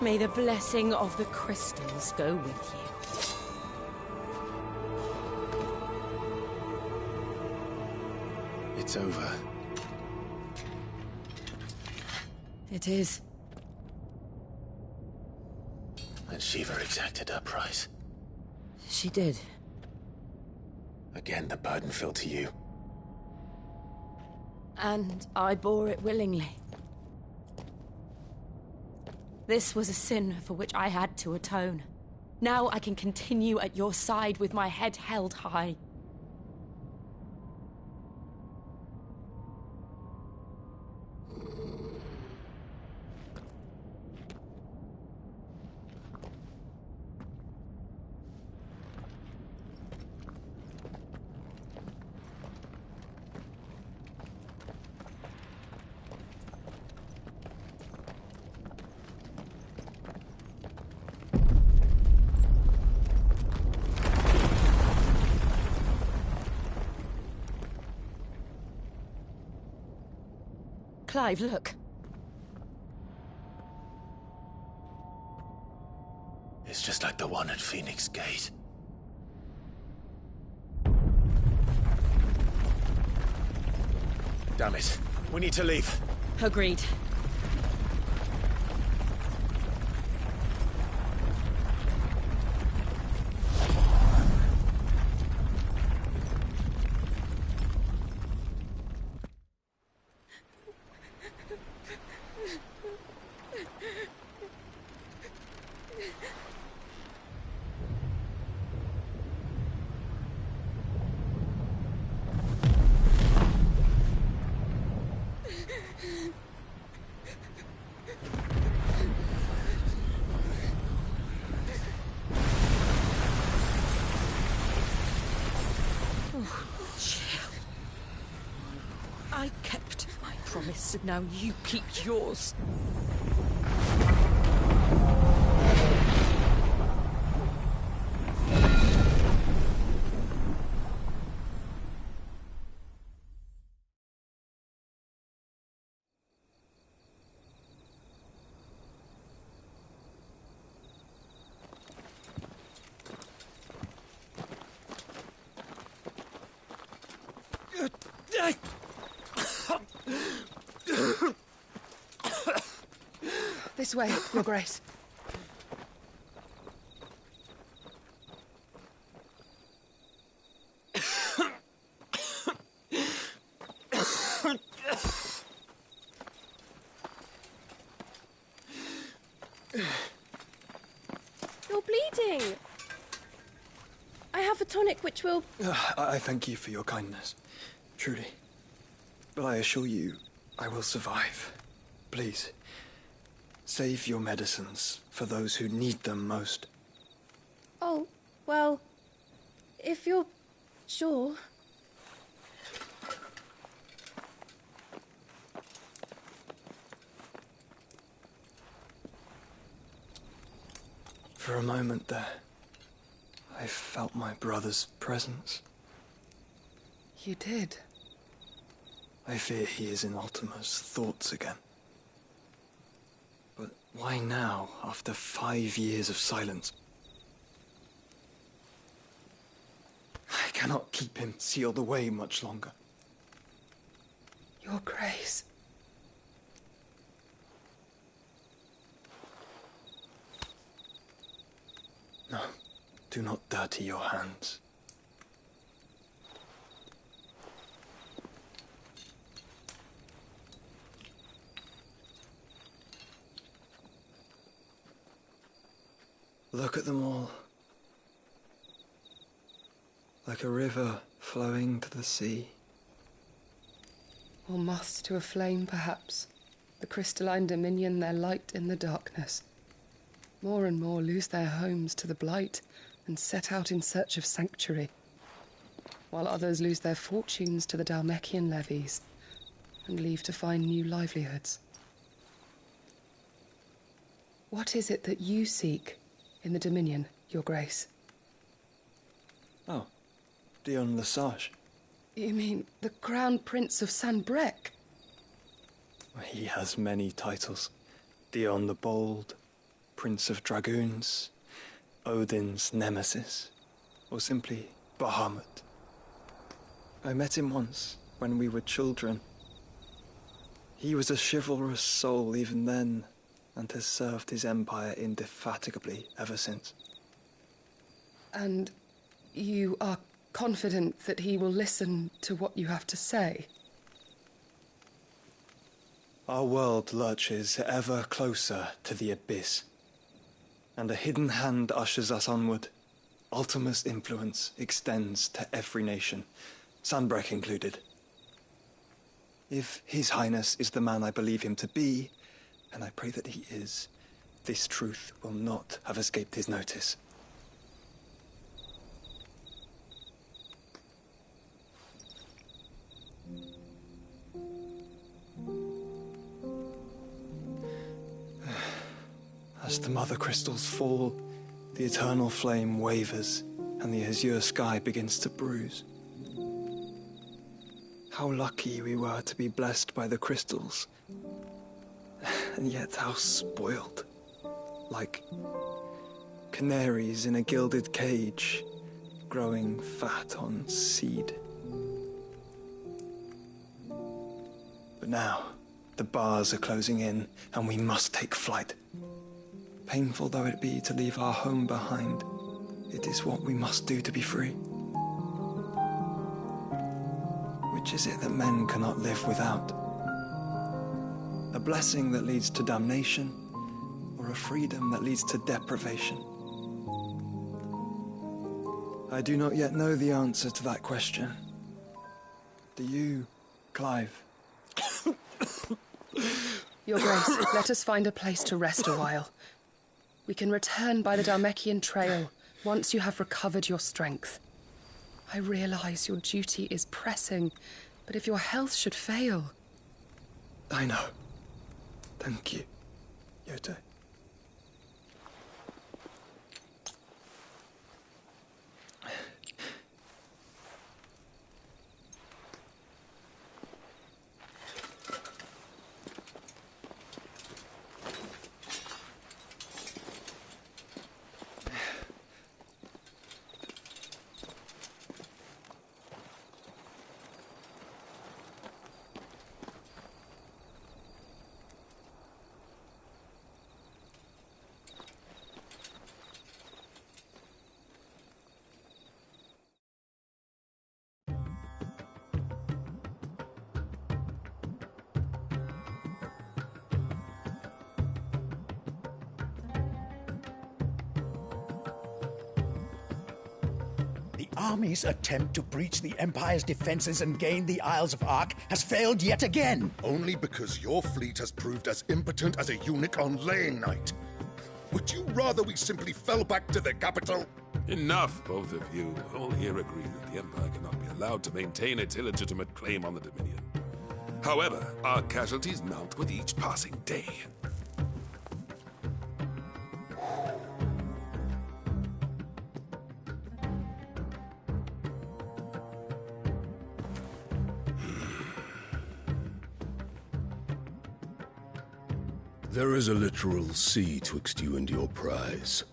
May the blessing of the crystals go with you. It's over. It is. And Shiva exacted her price. She did. Again, the burden fell to you. And I bore it willingly. This was a sin for which I had to atone. Now I can continue at your side with my head held high. Clive, look. It's just like the one at Phoenix Gate. Damn it. We need to leave. Agreed. I kept my promise, and now you keep yours. This way, Your Grace. You're bleeding. I have a tonic which will... I thank you for your kindness, truly. But I assure you, I will survive. Please, save your medicines for those who need them most. Oh, well, if you're sure... For a moment there, I felt my brother's presence. You did? I fear he is in Ultima's thoughts again. But why now, after 5 years of silence? I cannot keep him sealed away much longer. Your Grace. No, do not dirty your hands. Look at them all. Like a river flowing to the sea. Or moths to a flame, perhaps. The crystalline dominion, their light in the darkness. More and more lose their homes to the blight and set out in search of sanctuary, while others lose their fortunes to the Dhalmekian levies and leave to find new livelihoods. What is it that you seek in the Dominion, Your Grace? Oh, Dion Lesage. You mean the Crown Prince of Sanbreque? He has many titles. Dion the Bold, Prince of Dragoons, Odin's Nemesis, or simply Bahamut. I met him once, when we were children. He was a chivalrous soul even then, and has served his empire indefatigably ever since. And you are confident that he will listen to what you have to say? Our world lurches ever closer to the abyss, and a hidden hand ushers us onward. Ultima's influence extends to every nation, Sanbreque included. If His Highness is the man I believe him to be, and I pray that he is, this truth will not have escaped his notice. As the mother crystals fall, the eternal flame wavers, and the azure sky begins to bruise. How lucky we were to be blessed by the crystals, and yet how spoiled. Like canaries in a gilded cage, growing fat on seed. But now, the bars are closing in, and we must take flight. Painful though it be to leave our home behind, it is what we must do to be free. Which is it that men cannot live without? A blessing that leads to damnation, or a freedom that leads to deprivation? I do not yet know the answer to that question. Do you, Clive? Your Grace, let us find a place to rest a while. We can return by the Dhalmekian trail once you have recovered your strength. I realize your duty is pressing, but if your health should fail... I know. Thank you, Yote. army's attempt to breach the Empire's defenses and gain the Isles of Ark has failed yet again. Only because your fleet has proved as impotent as a eunuch on laying night. Would you rather we simply fell back to the capital? Enough, both of you. All here agree that the Empire cannot be allowed to maintain its illegitimate claim on the Dominion. However, our casualties mount with each passing day. There is a literal sea twixt you and your prize.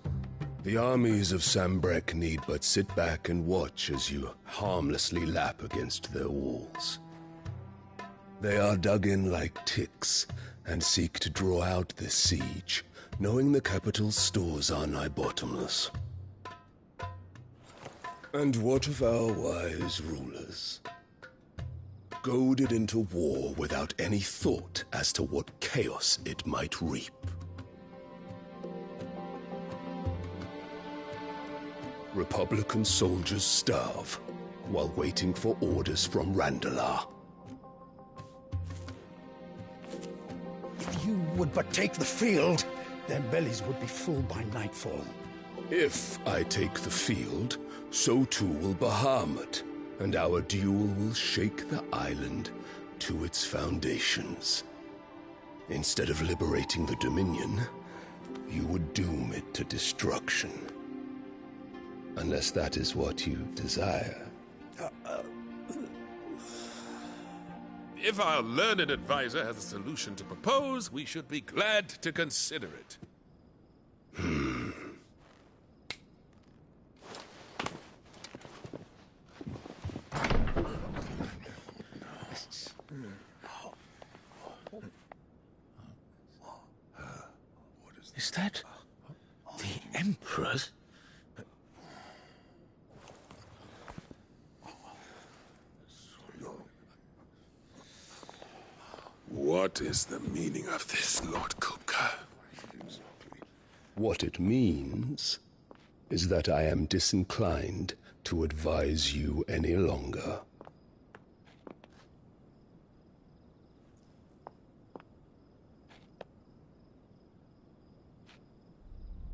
The armies of Sanbreque need but sit back and watch as you harmlessly lap against their walls. They are dug in like ticks and seek to draw out this siege, knowing the capital's stores are nigh bottomless. And what of our wise rulers? Goaded into war without any thought as to what chaos it might reap. Republican soldiers starve while waiting for orders from Randalar. If you would but take the field, their bellies would be full by nightfall. If I take the field, so too will Bahamut, and our duel will shake the island to its foundations. Instead of liberating the Dominion, you would doom it to destruction. Unless that is what you desire. If our learned advisor has a solution to propose, we should be glad to consider it. Is that the Emperor's? What is the meaning of this, Lord Kupka? What it means is that I am disinclined to advise you any longer.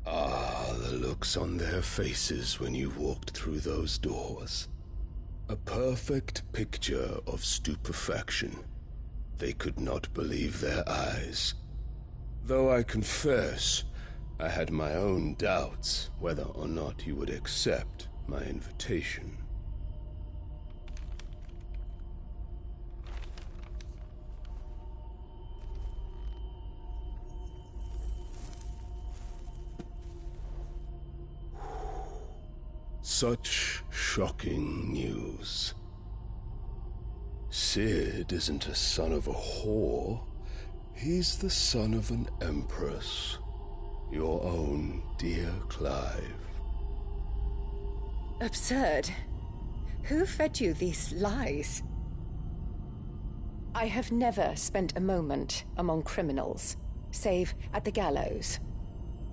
Ah, the looks on their faces when you walked through those doors. A perfect picture of stupefaction. They could not believe their eyes. Though I confess, I had my own doubts whether or not you would accept my invitation. Such shocking news. Cid isn't a son of a whore. He's the son of an empress. Your own dear Clive. Absurd. Who fed you these lies? I have never spent a moment among criminals, save at the gallows.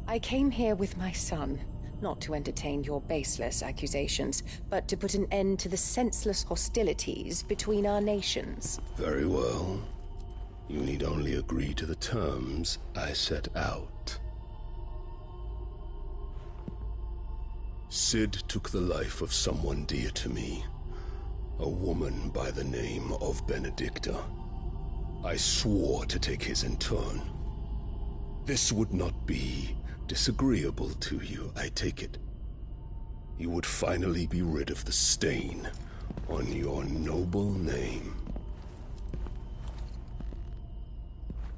I came here with my son, not to entertain your baseless accusations, but to put an end to the senseless hostilities between our nations. Very well. You need only agree to the terms I set out. Cid took the life of someone dear to me, a woman by the name of Benedicta. I swore to take his in turn. This would not be disagreeable to you, I take it. You would finally be rid of the stain on your noble name.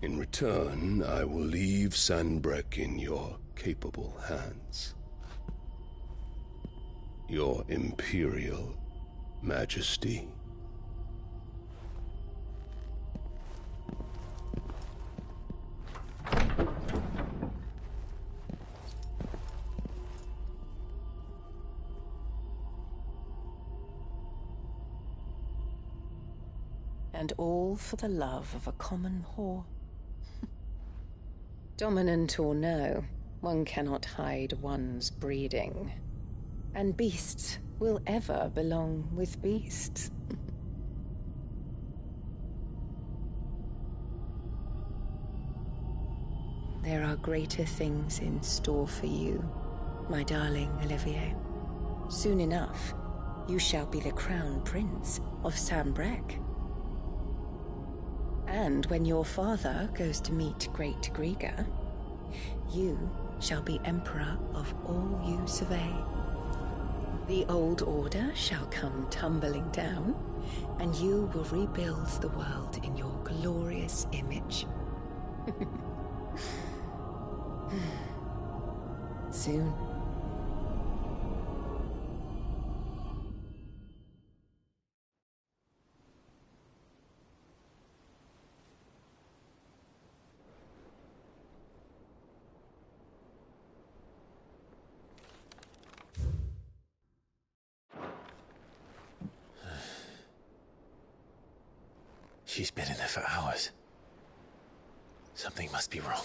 In return, I will leave Sanbreque in your capable hands. Your Imperial Majesty. And all for the love of a common whore. Dominant or no, one cannot hide one's breeding. And beasts will ever belong with beasts. There are greater things in store for you, my darling Olivier. Soon enough, you shall be the crown prince of Sanbreque. And when your father goes to meet Great Griga, you shall be emperor of all you survey. The old order shall come tumbling down, and you will rebuild the world in your glorious image. Soon. She's been in there for hours. Something must be wrong.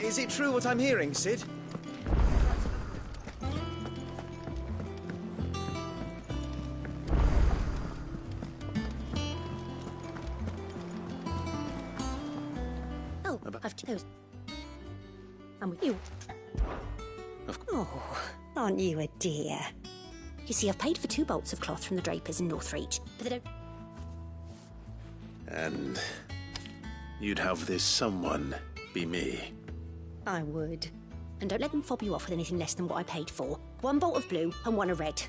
Is it true what I'm hearing, Cid? Oh, I've chosen. I'm with you. Oh, aren't you a dear? You see, I've paid for 2 bolts of cloth from the drapers in Northreach, but they don't... And you'd have this someone be me. I would. And don't let them fob you off with anything less than what I paid for. 1 bolt of blue and 1 of red.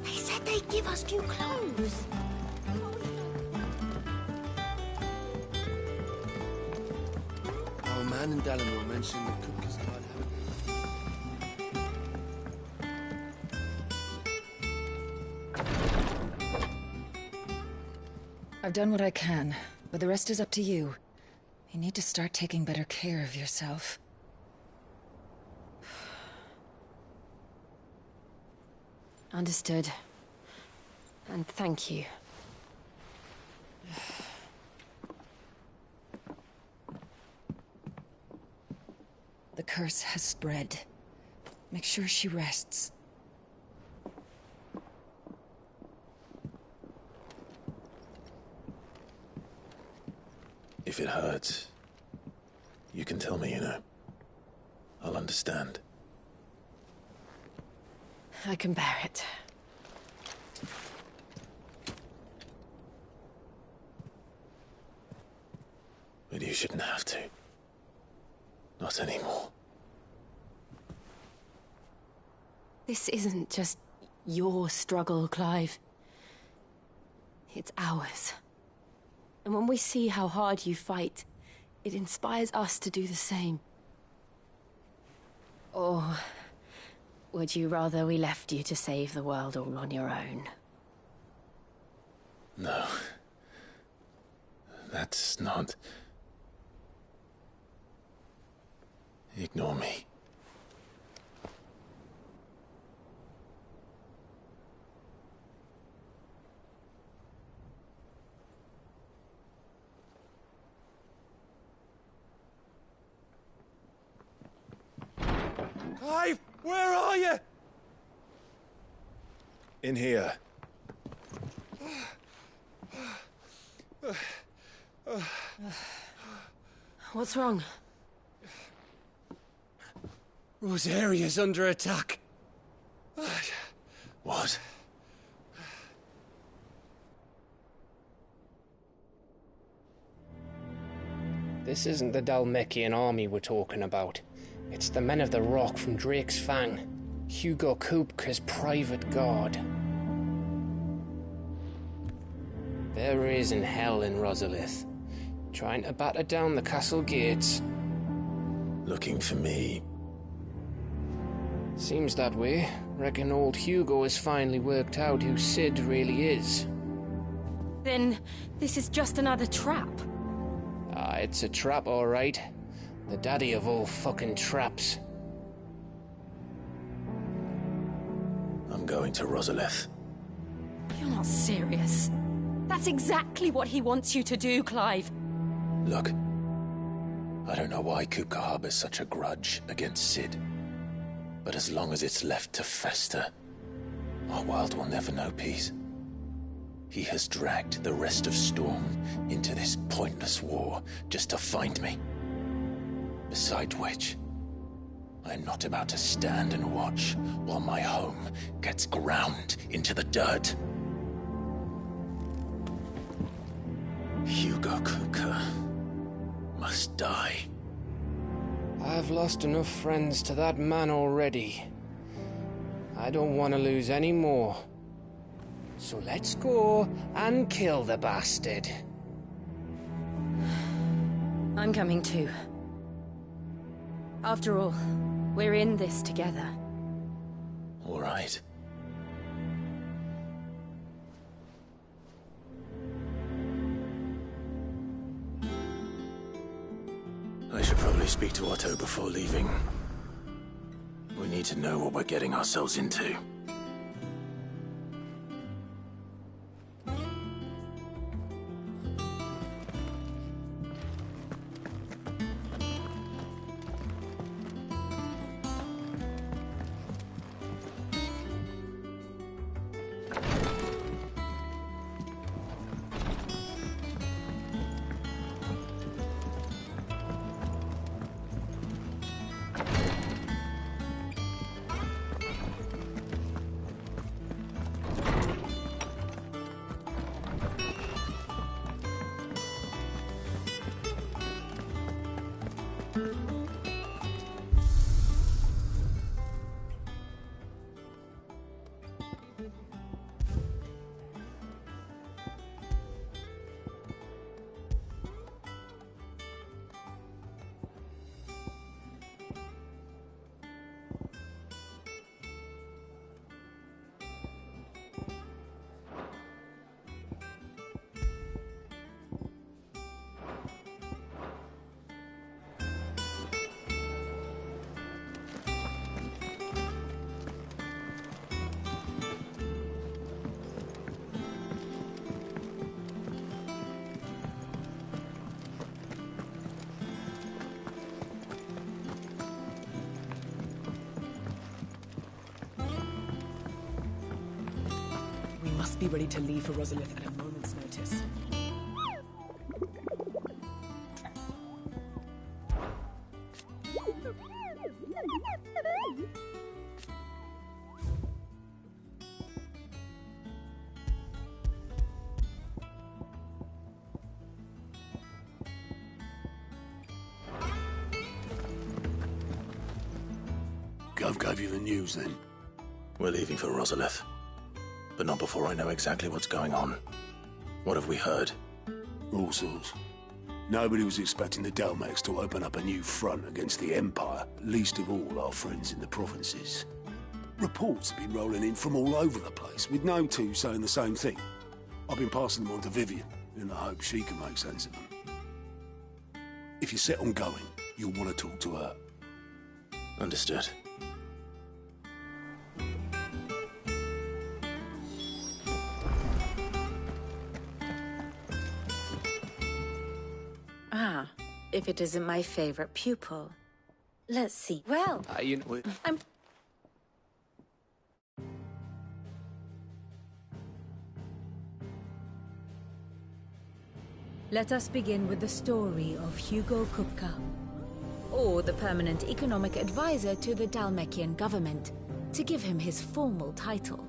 They said they'd give us new clothes. Our man in Dalamore mentioned the cook is hard having. I've done what I can, but the rest is up to you. You need to start taking better care of yourself. Understood. And thank you. The curse has spread. Make sure she rests. If it hurts, you can tell me, you know. I'll understand. I can bear it. But you shouldn't have to. Not anymore. This isn't just your struggle, Clive. It's ours. And when we see how hard you fight, it inspires us to do the same. Or would you rather we left you to save the world all on your own? No. That's not... Ignore me. Clive, where are you? In here. What's wrong? Rosaria's under attack. What? This isn't the Dhalmekian army we're talking about. It's the men of the Rock from Drake's Fang. Hugo Kupka's private guard. There is in hell in Rosalith, trying to batter down the castle gates. Looking for me. Seems that way. Reckon old Hugo has finally worked out who Sid really is. Then this is just another trap. Ah, it's a trap, all right. The daddy of all fucking traps. I'm going to Rosalith. You're not serious. That's exactly what he wants you to do, Clive. Look, I don't know why Kupka harbors such a grudge against Sid. But as long as it's left to fester, our world will never know peace. He has dragged the rest of Storm into this pointless war just to find me. Besides which, I'm not about to stand and watch while my home gets ground into the dirt. Hugo Kupka must die. I've lost enough friends to that man already. I don't want to lose any more. So let's go and kill the bastard. I'm coming too. After all, we're in this together. All right. I should probably speak to Otto before leaving. We need to know what we're getting ourselves into. Be ready to leave for Rosalith at a moment's notice. Gov gave you the news then? We're leaving for Rosalith. But not before I know exactly what's going on. What have we heard? All sorts. Nobody was expecting the Dalmex to open up a new front against the Empire, least of all our friends in the provinces. Reports have been rolling in from all over the place, with no two saying the same thing. I've been passing them on to Vivian, in the hope she can make sense of them. If you're set on going, you'll want to talk to her. Understood. Ah, if it isn't my favorite pupil. Let's see. Well, I'm... Let us begin with the story of Hugo Kupka, or the permanent economic advisor to the Dhalmekian government, to give him his formal title.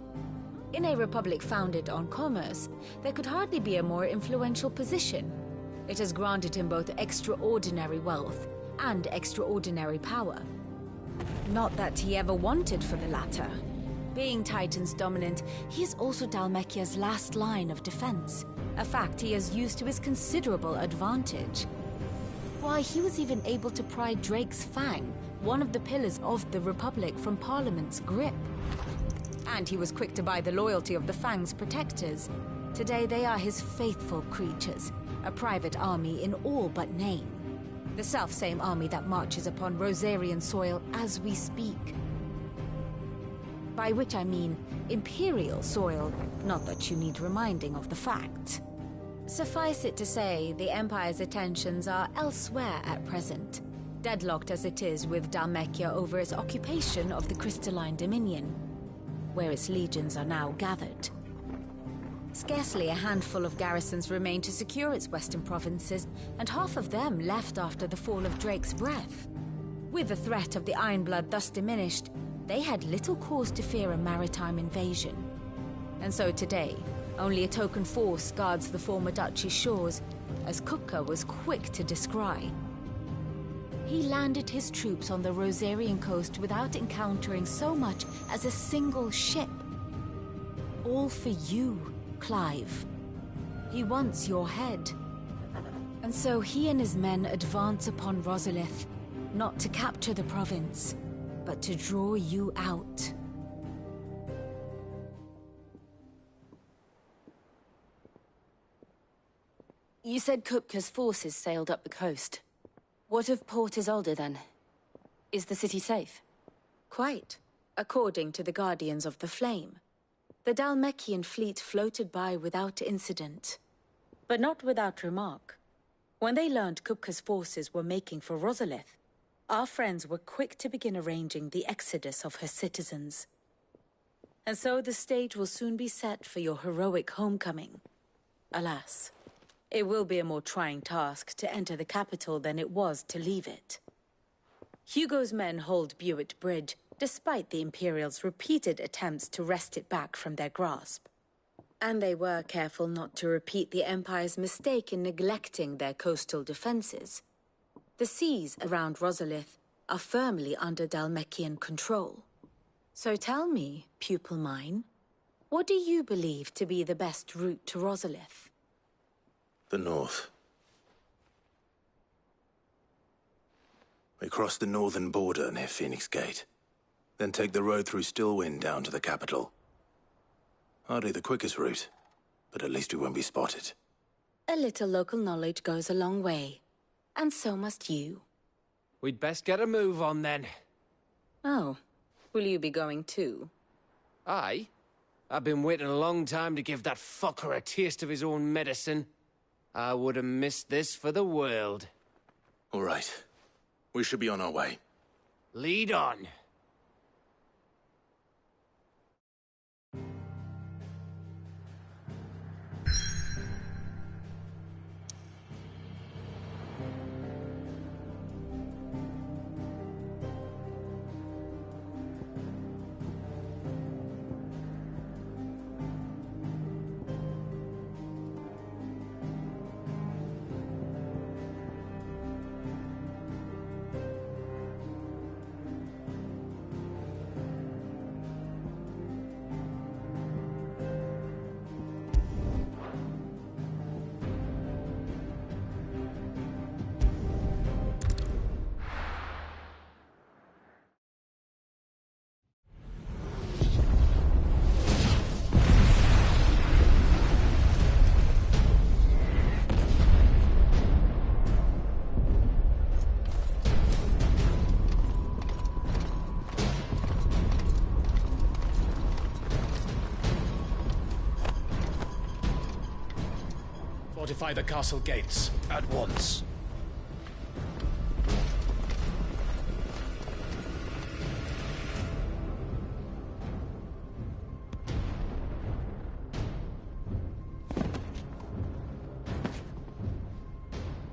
In a republic founded on commerce, there could hardly be a more influential position. It has granted him both extraordinary wealth and extraordinary power. Not that he ever wanted for the latter. Being Titan's dominant, he is also Dhalmekia's last line of defense, a fact he has used to his considerable advantage. Why, he was even able to pry Drake's Fang, one of the pillars of the Republic from Parliament's grip. And he was quick to buy the loyalty of the Fang's protectors. Today they are his faithful creatures, a private army in all but name. The self-same army that marches upon Rosarian soil as we speak. By which I mean Imperial soil, not that you need reminding of the fact. Suffice it to say, the Empire's attentions are elsewhere at present, deadlocked as it is with Dhalmekia over its occupation of the Crystalline Dominion, where its legions are now gathered. Scarcely a handful of garrisons remain to secure its western provinces, and half of them left after the fall of Drake's Breath. With the threat of the Ironblood thus diminished, they had little cause to fear a maritime invasion. And so today, only a token force guards the former duchy's shores, as Kupka was quick to descry. He landed his troops on the Rosarian coast without encountering so much as a single ship. All for you, Clive. He wants your head. And so he and his men advance upon Rosalith, not to capture the province, but to draw you out. You said Kupka's forces sailed up the coast. What of Port Isolde, then? Is the city safe? Quite, according to the Guardians of the Flame. The Dhalmekian fleet floated by without incident. But not without remark. When they learned Kupka's forces were making for Rosalith, our friends were quick to begin arranging the exodus of her citizens. And so the stage will soon be set for your heroic homecoming. Alas, it will be a more trying task to enter the capital than it was to leave it. Hugo's men hold Buett Bridge, despite the Imperials' repeated attempts to wrest it back from their grasp. And they were careful not to repeat the Empire's mistake in neglecting their coastal defenses. The seas around Rosalith are firmly under Dhalmekian control. So tell me, pupil mine, what do you believe to be the best route to Rosalith? The north. We cross the northern border near Phoenix Gate, then take the road through Stillwind down to the capital. Hardly the quickest route, but at least we won't be spotted. A little local knowledge goes a long way. And so must you. We'd best get a move on, then. Oh, will you be going too? Aye. I've been waiting a long time to give that fucker a taste of his own medicine. I would have missed this for the world. All right. We should be on our way. Lead on. Fortify the castle gates at once.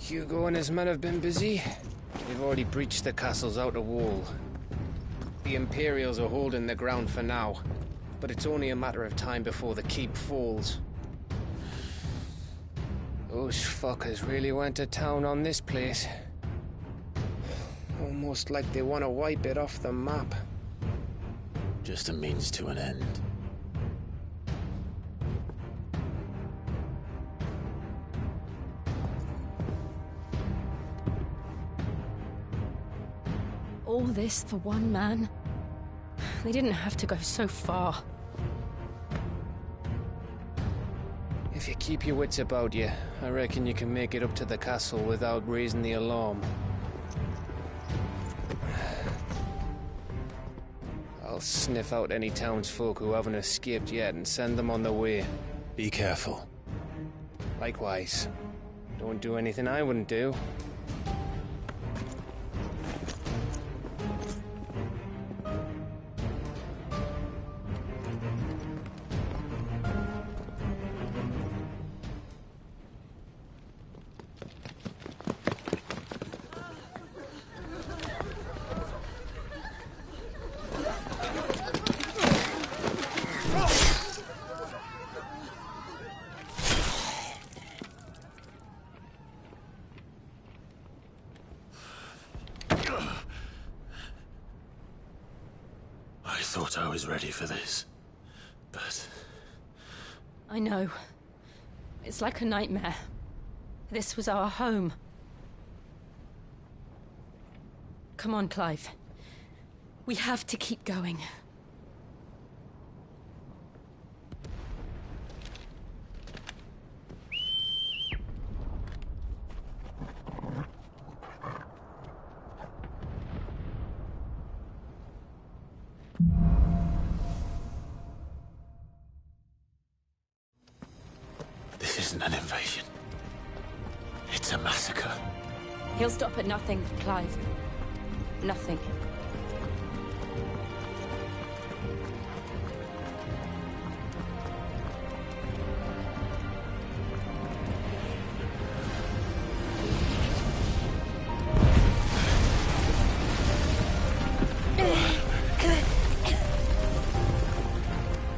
Hugo and his men have been busy. They've already breached the castle's outer wall. The Imperials are holding the ground for now, but it's only a matter of time before the keep falls. Those fuckers really went to town on this place. Almost like they want to wipe it off the map. Just a means to an end. All this for one man? They didn't have to go so far. If you keep your wits about you, I reckon you can make it up to the castle without raising the alarm. I'll sniff out any townsfolk who haven't escaped yet and send them on their way. Be careful. Likewise. Don't do anything I wouldn't do. I thought I was ready for this, but... I know. It's like a nightmare. This was our home. Come on, Clive. We have to keep going. This isn't an invasion. It's a massacre. He'll stop at nothing, Clive. Nothing.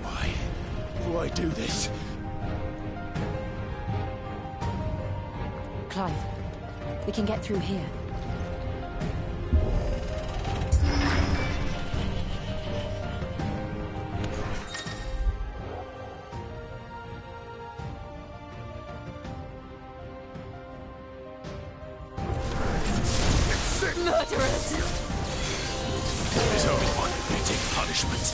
Why do I do this? Clive, we can get through here. Murderers! There's only one fitting punishment.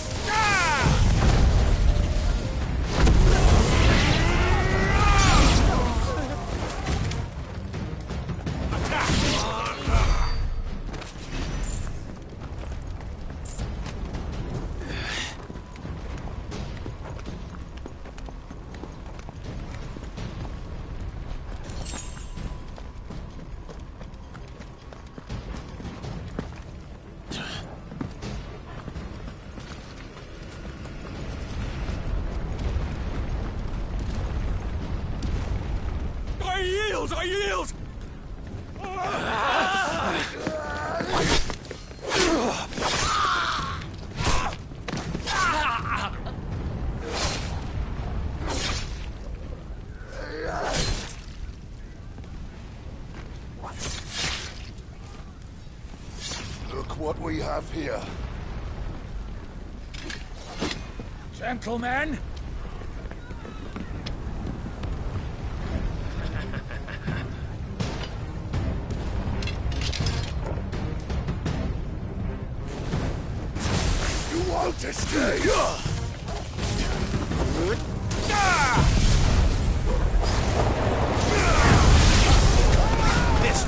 I yield! Look what we have here. Gentlemen! To stay. This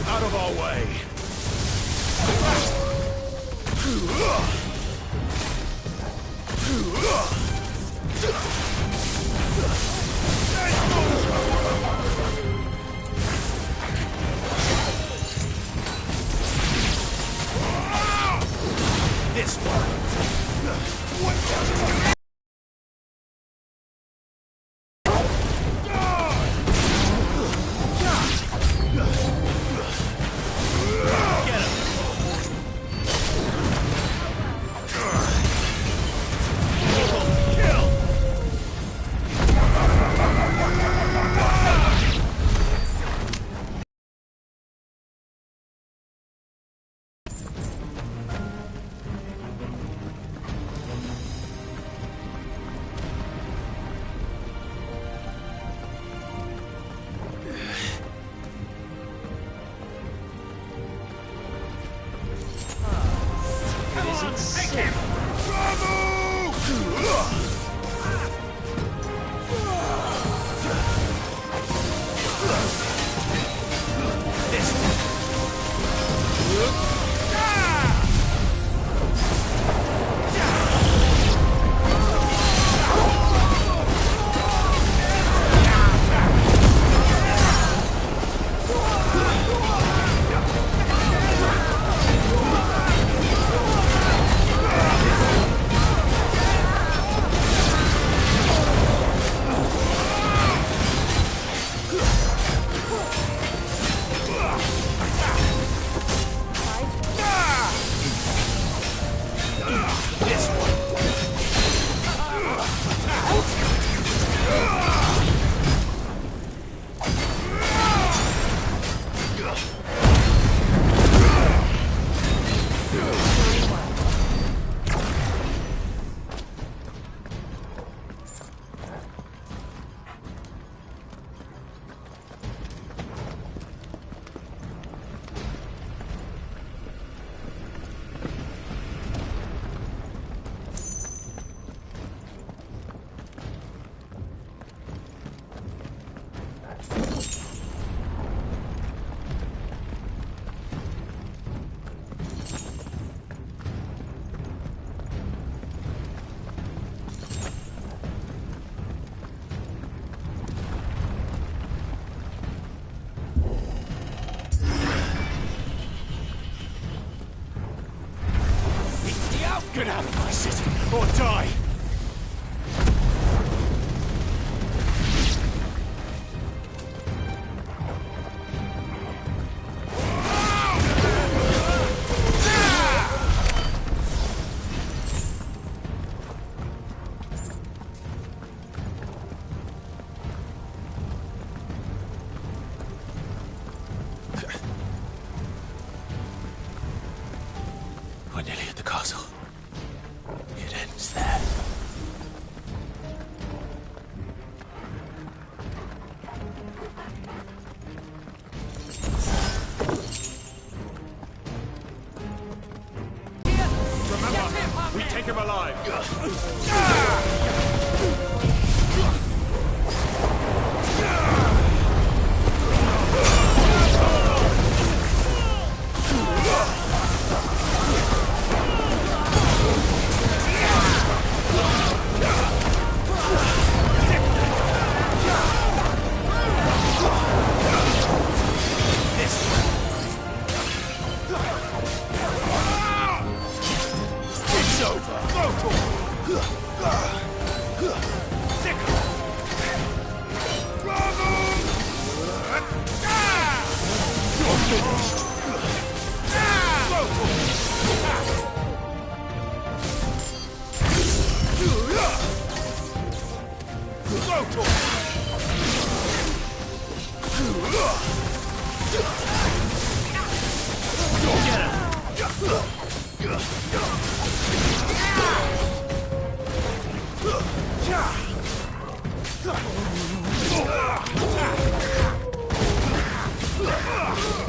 Out of our way! This one!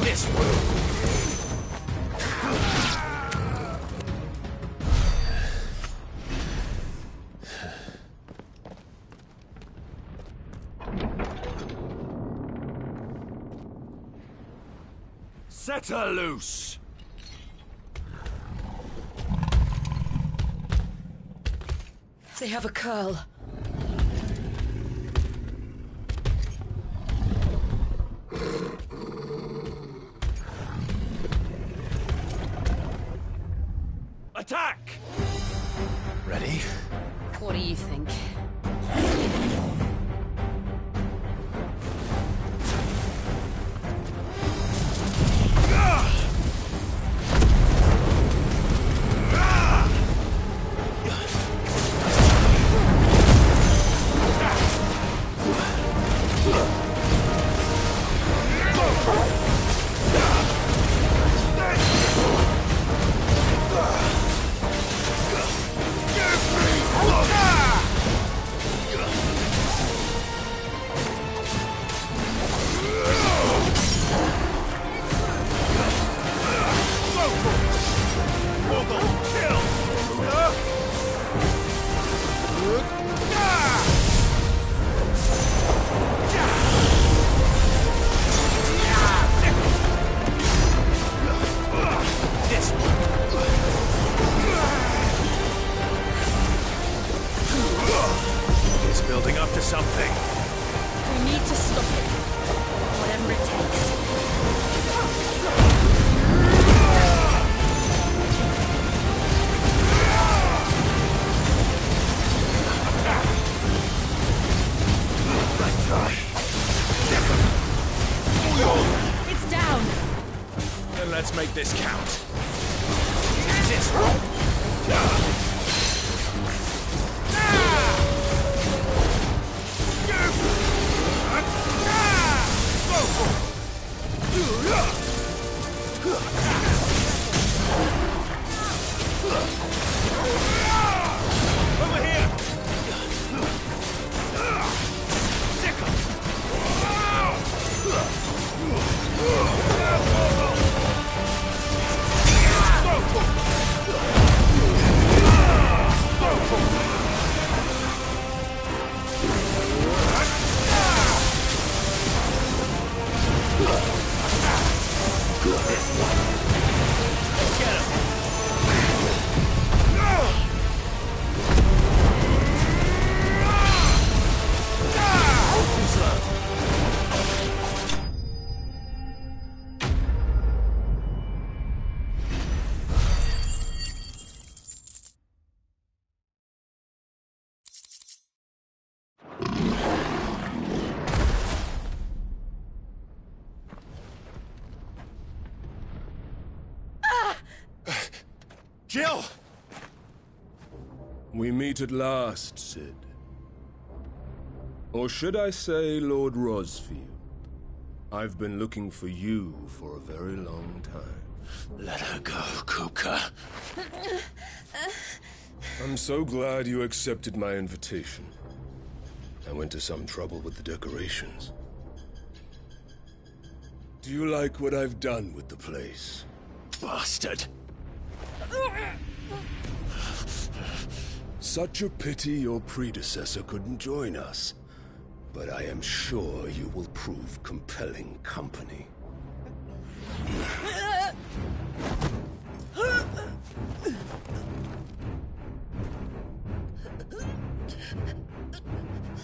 This one. Set her loose! They have a curl. Attack! Ready? What do you think? It's building up to something. We need to stop it. Whatever it takes. It's down. Then let's make this count. This one. Over here! Jill! We meet at last, Cid. Or should I say, Lord Rosfield? I've been looking for you for a very long time. Let her go, Kupka. I'm so glad you accepted my invitation. I went to some trouble with the decorations. Do you like what I've done with the place? Bastard! Such a pity your predecessor couldn't join us. But I am sure you will prove compelling company.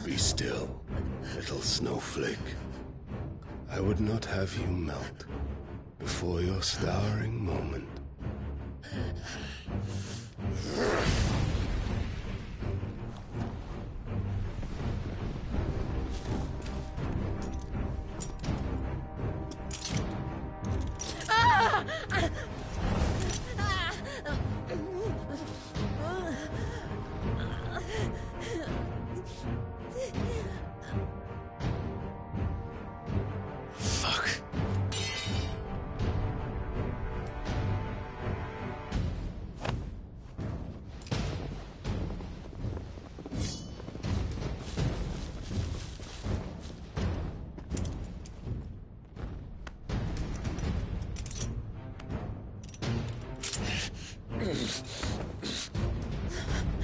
Be still, little snowflake. I would not have you melt before your starring moment. Fuck.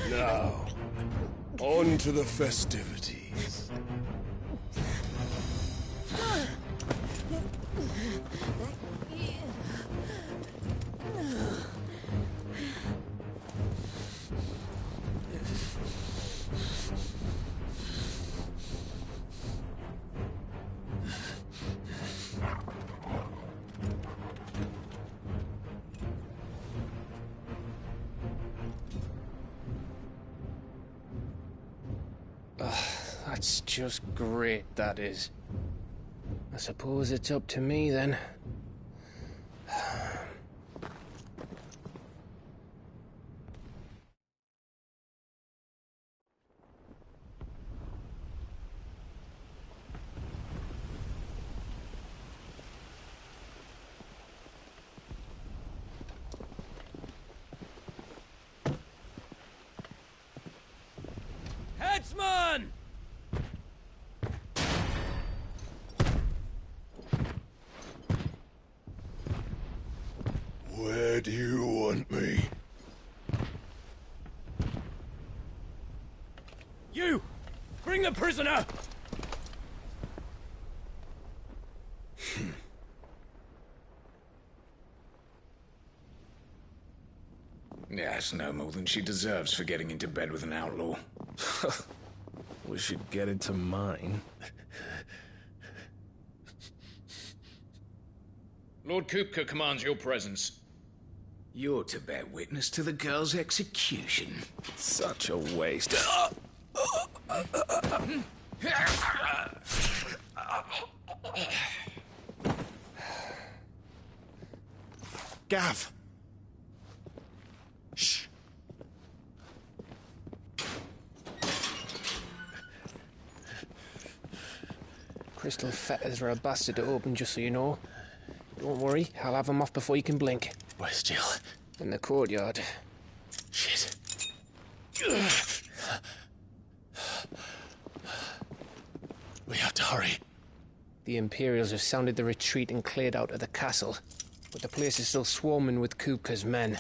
Now, on to the festivities. That's just great, that is. I suppose it's up to me, then. Headsman! Where do you want me? You! Bring the prisoner! That's no more than she deserves for getting into bed with an outlaw. We should get into mine. Lord Kupka commands your presence. You're to bear witness to the girl's execution. Such a waste. Gav! Shh. Crystal fetters are a bastard to open, just so you know. Don't worry, I'll have them off before you can blink. Where's Jill? In the courtyard. Shit. We have to hurry. The Imperials have sounded the retreat and cleared out of the castle, but the place is still swarming with Kupka's men.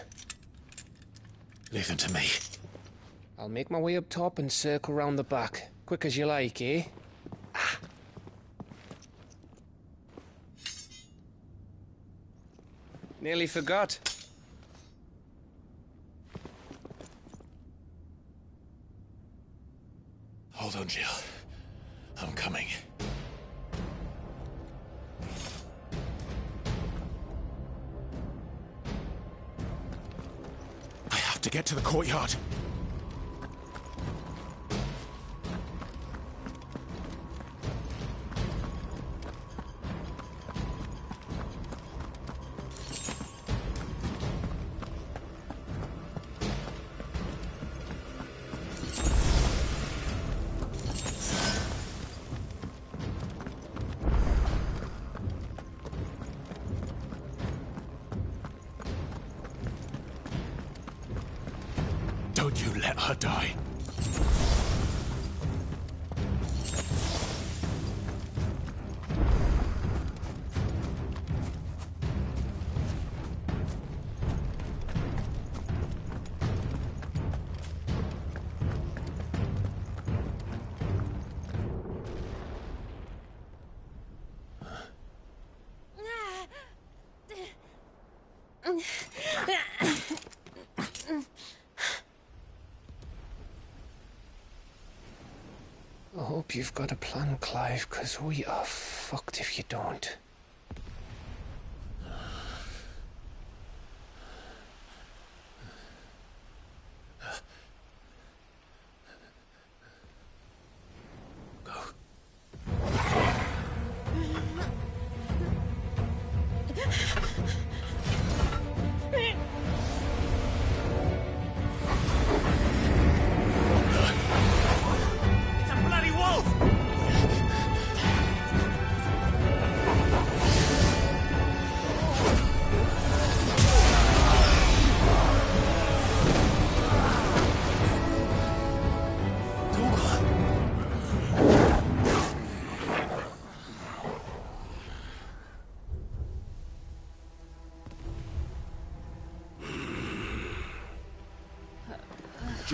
Leave them to me. I'll make my way up top and circle round the back. Quick as you like, eh? Nearly forgot. Hold on, Jill. I'm coming. I have to get to the courtyard. Don't you let her die. I hope you've got a plan, Clive, because we are fucked if you don't. It's a bloody wall!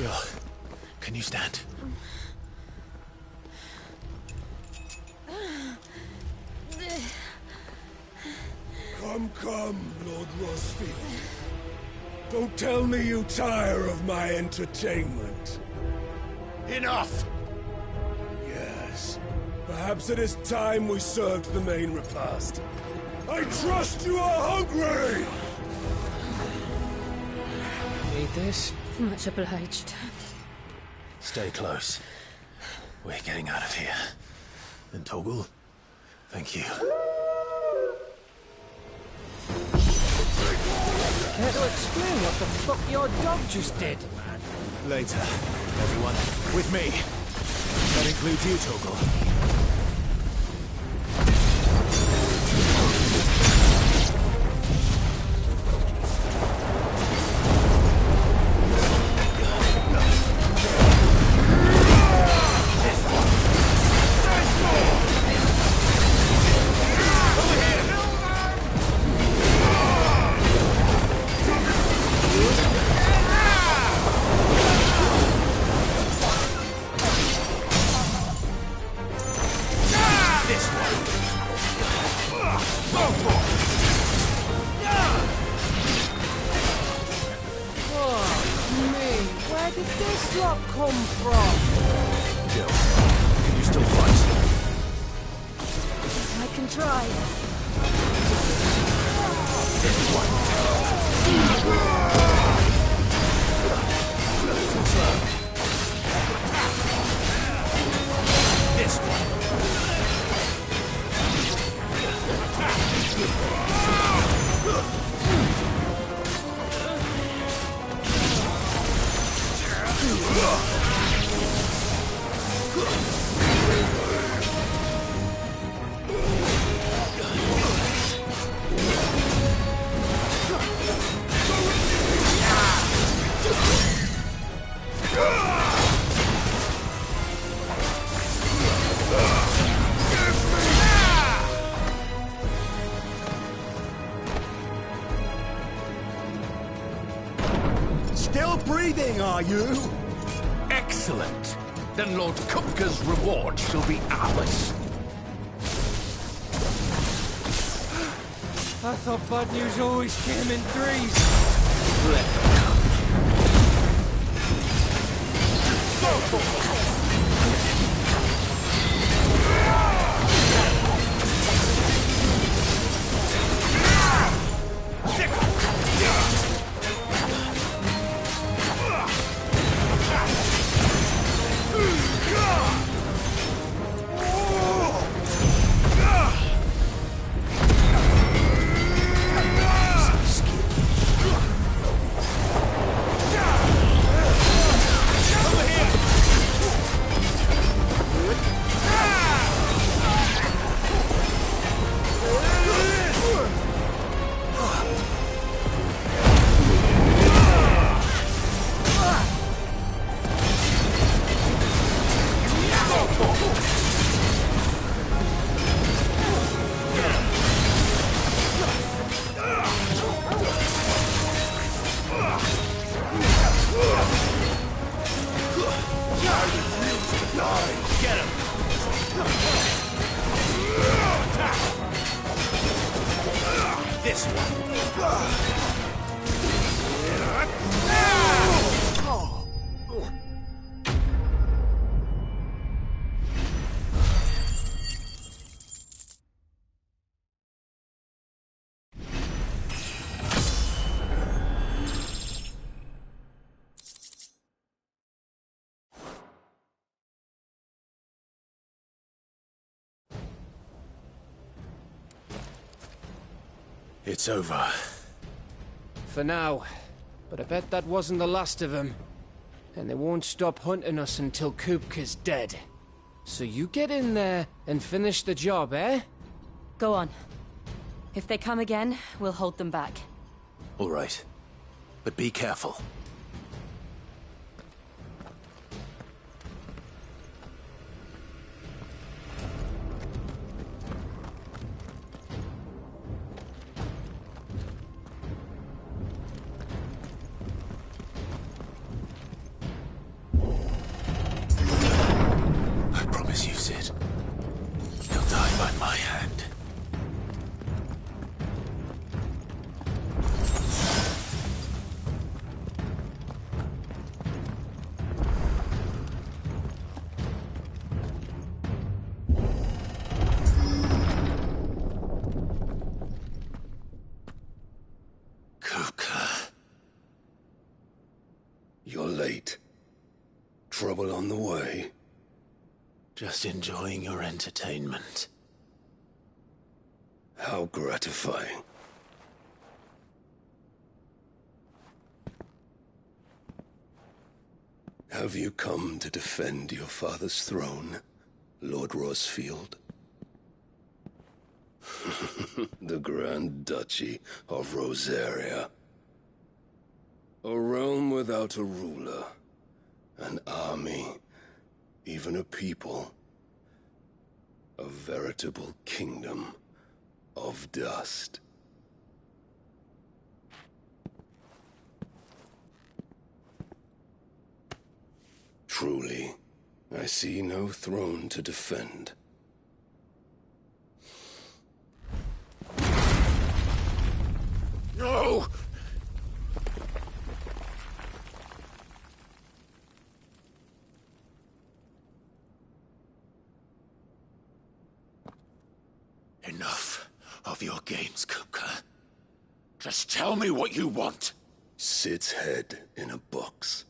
Jill, can you stand? Come, Lord Rosfield. Don't tell me you tire of my entertainment. Enough! Yes. Perhaps it is time we served the main repast. I trust you are hungry! Need this? Much obliged. Stay close. We're getting out of here. And Toggle, thank you. Care to explain what the fuck your dog just did? Later, everyone. With me. That includes you, Toggle. Still breathing, are you? Excellent. Then Lord Kupka's reward shall be ours. I thought bad news always came in threes. Let them come. Go for it. It's over. For now. But I bet that wasn't the last of them. And they won't stop hunting us until Kupka's dead. So you get in there and finish the job, eh? Go on. If they come again, we'll hold them back. All right. But be careful. trouble on the way? Just enjoying your entertainment. How gratifying. Have you come to defend your father's throne, Lord Rosfield? The Grand Duchy of Rosaria. A realm without a ruler, an army, even a people. A veritable kingdom of dust. Truly, I see no throne to defend. No! Enough of your games, Kupka. Just tell me what you want. Sid's head in a box.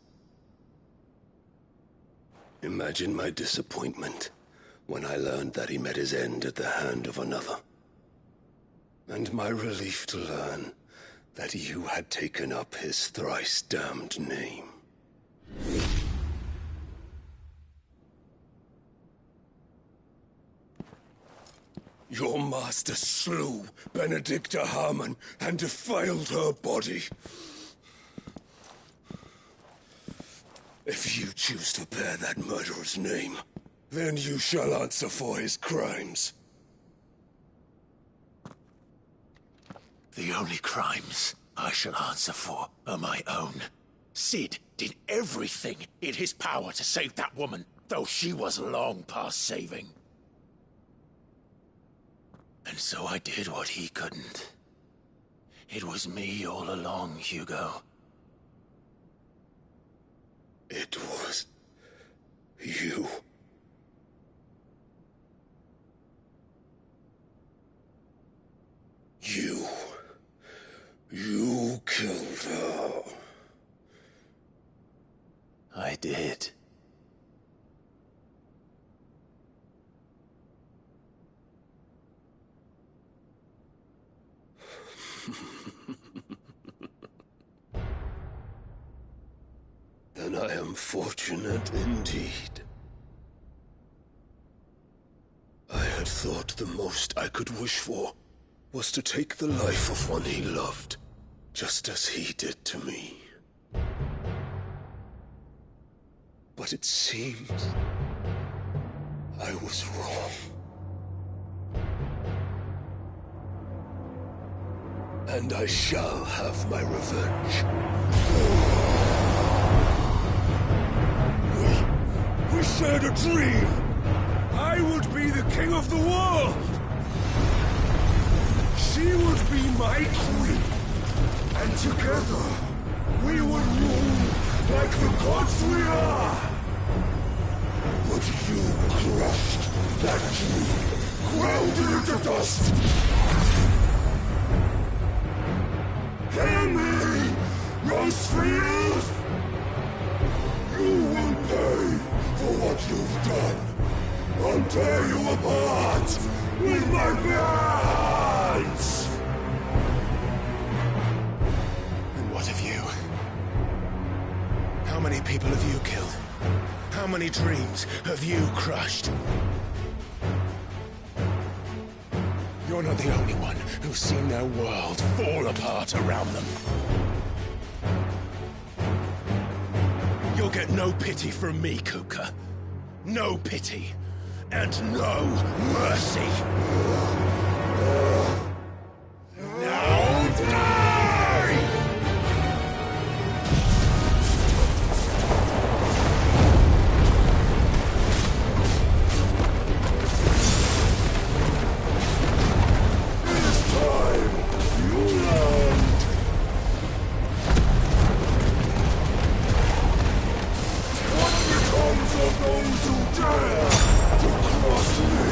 Imagine my disappointment when I learned that he met his end at the hand of another. And my relief to learn that you had taken up his thrice-damned name. Your master slew Benedicta Harmon and defiled her body. If you choose to bear that murderer's name, then you shall answer for his crimes. The only crimes I shall answer for are my own. Sid did everything in his power to save that woman, though she was long past saving. And so I did what he couldn't. It was me all along, Hugo. It was you. You killed her. I did. Then I am fortunate indeed. I had thought the most I could wish for was to take the life of one he loved, just as he did to me. But it seems I was wrong. And I shall have my revenge. We shared a dream. I would be the king of the world. She would be my queen. And together, we would rule like the gods we are. But you crushed that dream, ground it into dust. Hear me, Rosfield! You will pay for what you've done. I'll tear you apart with my hands! And what of you? How many people have you killed? How many dreams have you crushed? You're not the only one who's seen their world fall apart around them. You'll get no pity from me, Kupka. No pity. And no mercy. Now die! This time, you learned. What becomes of those who dare to cross me?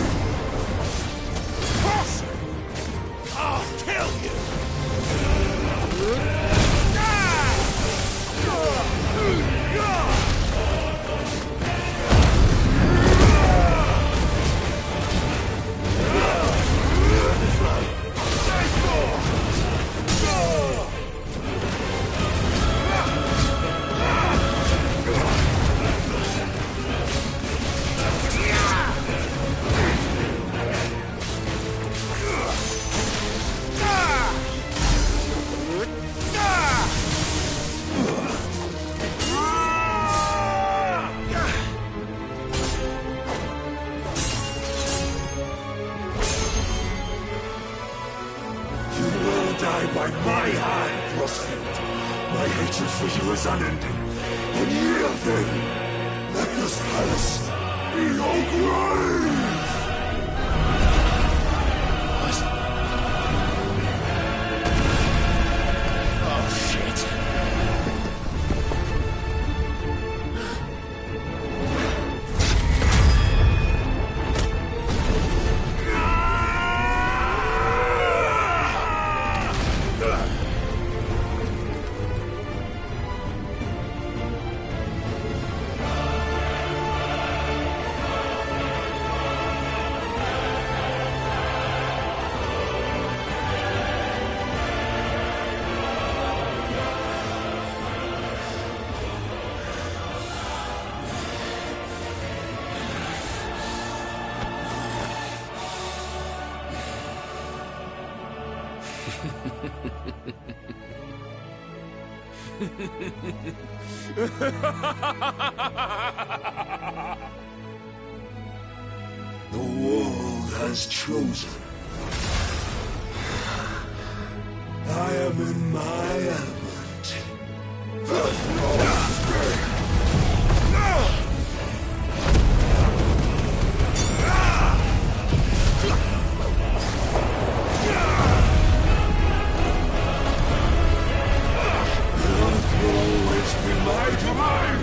force-filled. My hatred for you is unending. And yield then. Let this palace be your grave! Oh, shit. The world has chosen. I am in my element. Always be my domain!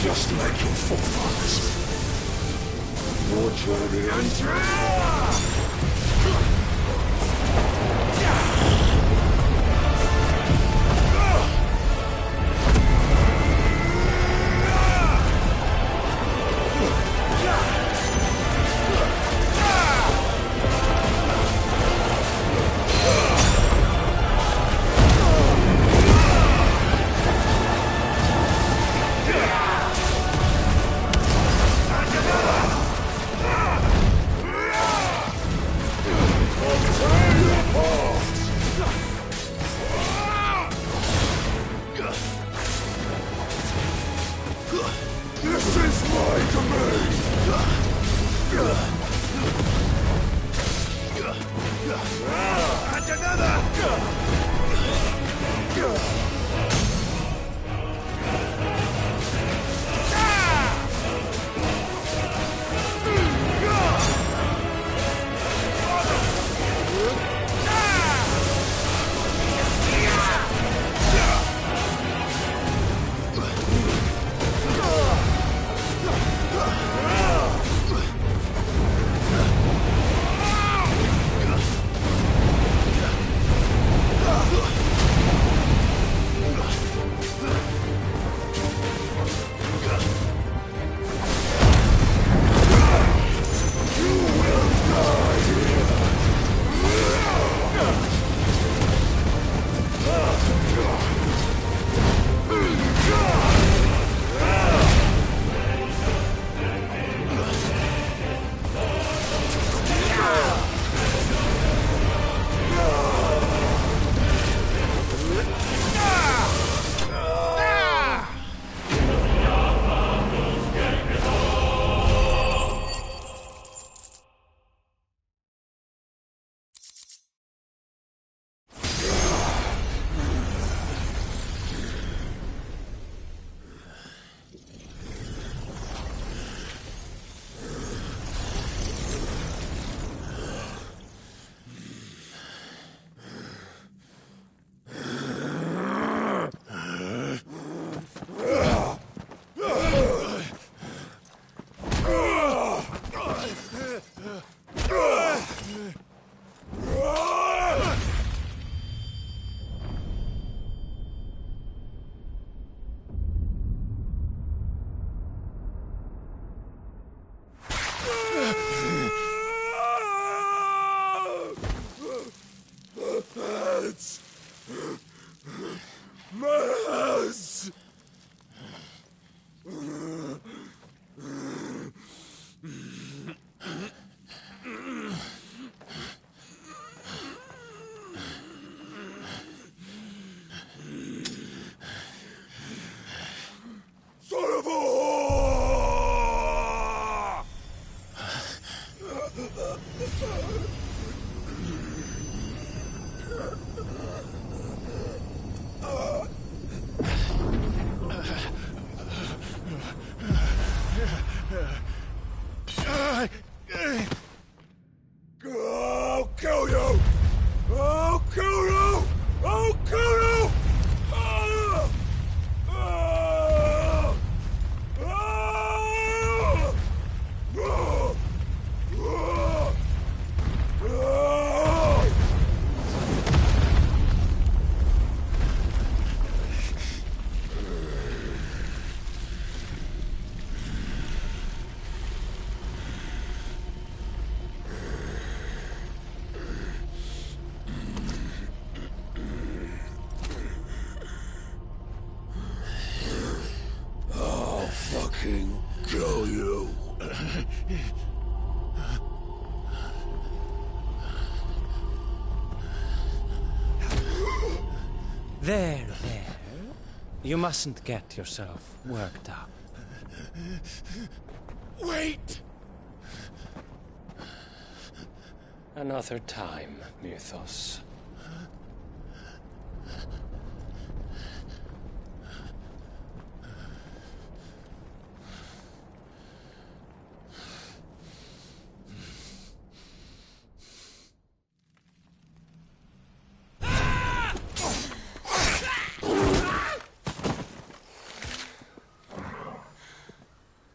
Just like your forefathers. Your journey ends. There. You mustn't get yourself worked up. Wait! Another time, Mythos.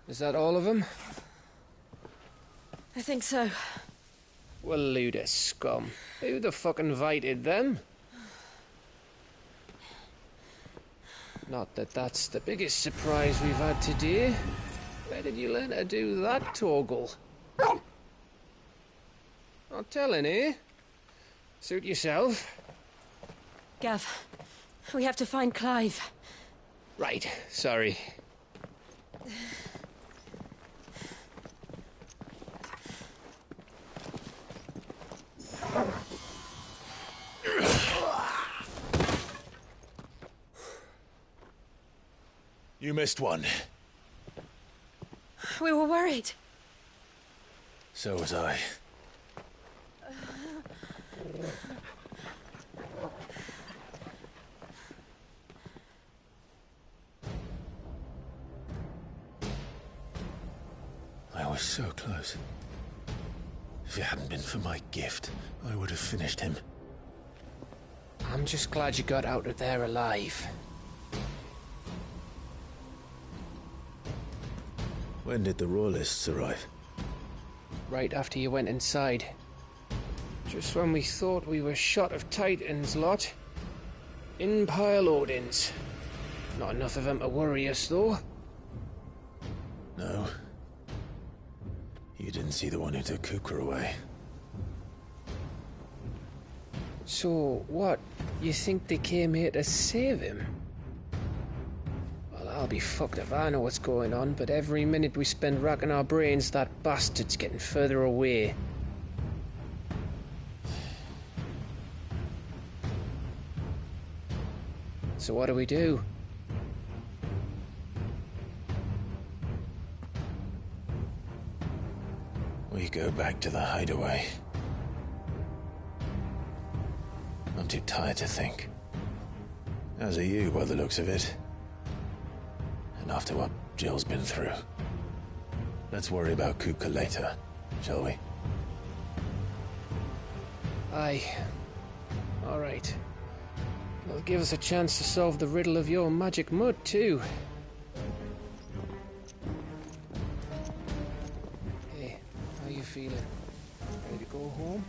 Is that all of them? I think so. Well, load of scum. Who the fuck invited them? Not that that's the biggest surprise we've had today. Where did you learn to do that, Torgal? Not telling, eh? Suit yourself. Gav, we have to find Clive. Right, sorry. You missed one. We were worried. So was I. I was so close. If it hadn't been for my gift, I would have finished him. I'm just glad you got out of there alive. When did the Royalists arrive? Right after you went inside. Just when we thought we were shot of Titans, lot. In pile Odins. Not enough of them to worry us, though. No. You didn't see the one who took Kupka away. So, what? You think they came here to save him? Well, I'll be fucked if I know what's going on, but every minute we spend racking our brains, that bastard's getting further away. So what do we do? We go back to the hideaway. I'm too tired to think. As are you, by the looks of it. And after what Jill's been through. Let's worry about Kupka later, shall we? Aye. All right. It'll give us a chance to solve the riddle of your magic mud, too. Hey, how you feeling? Ready to go home?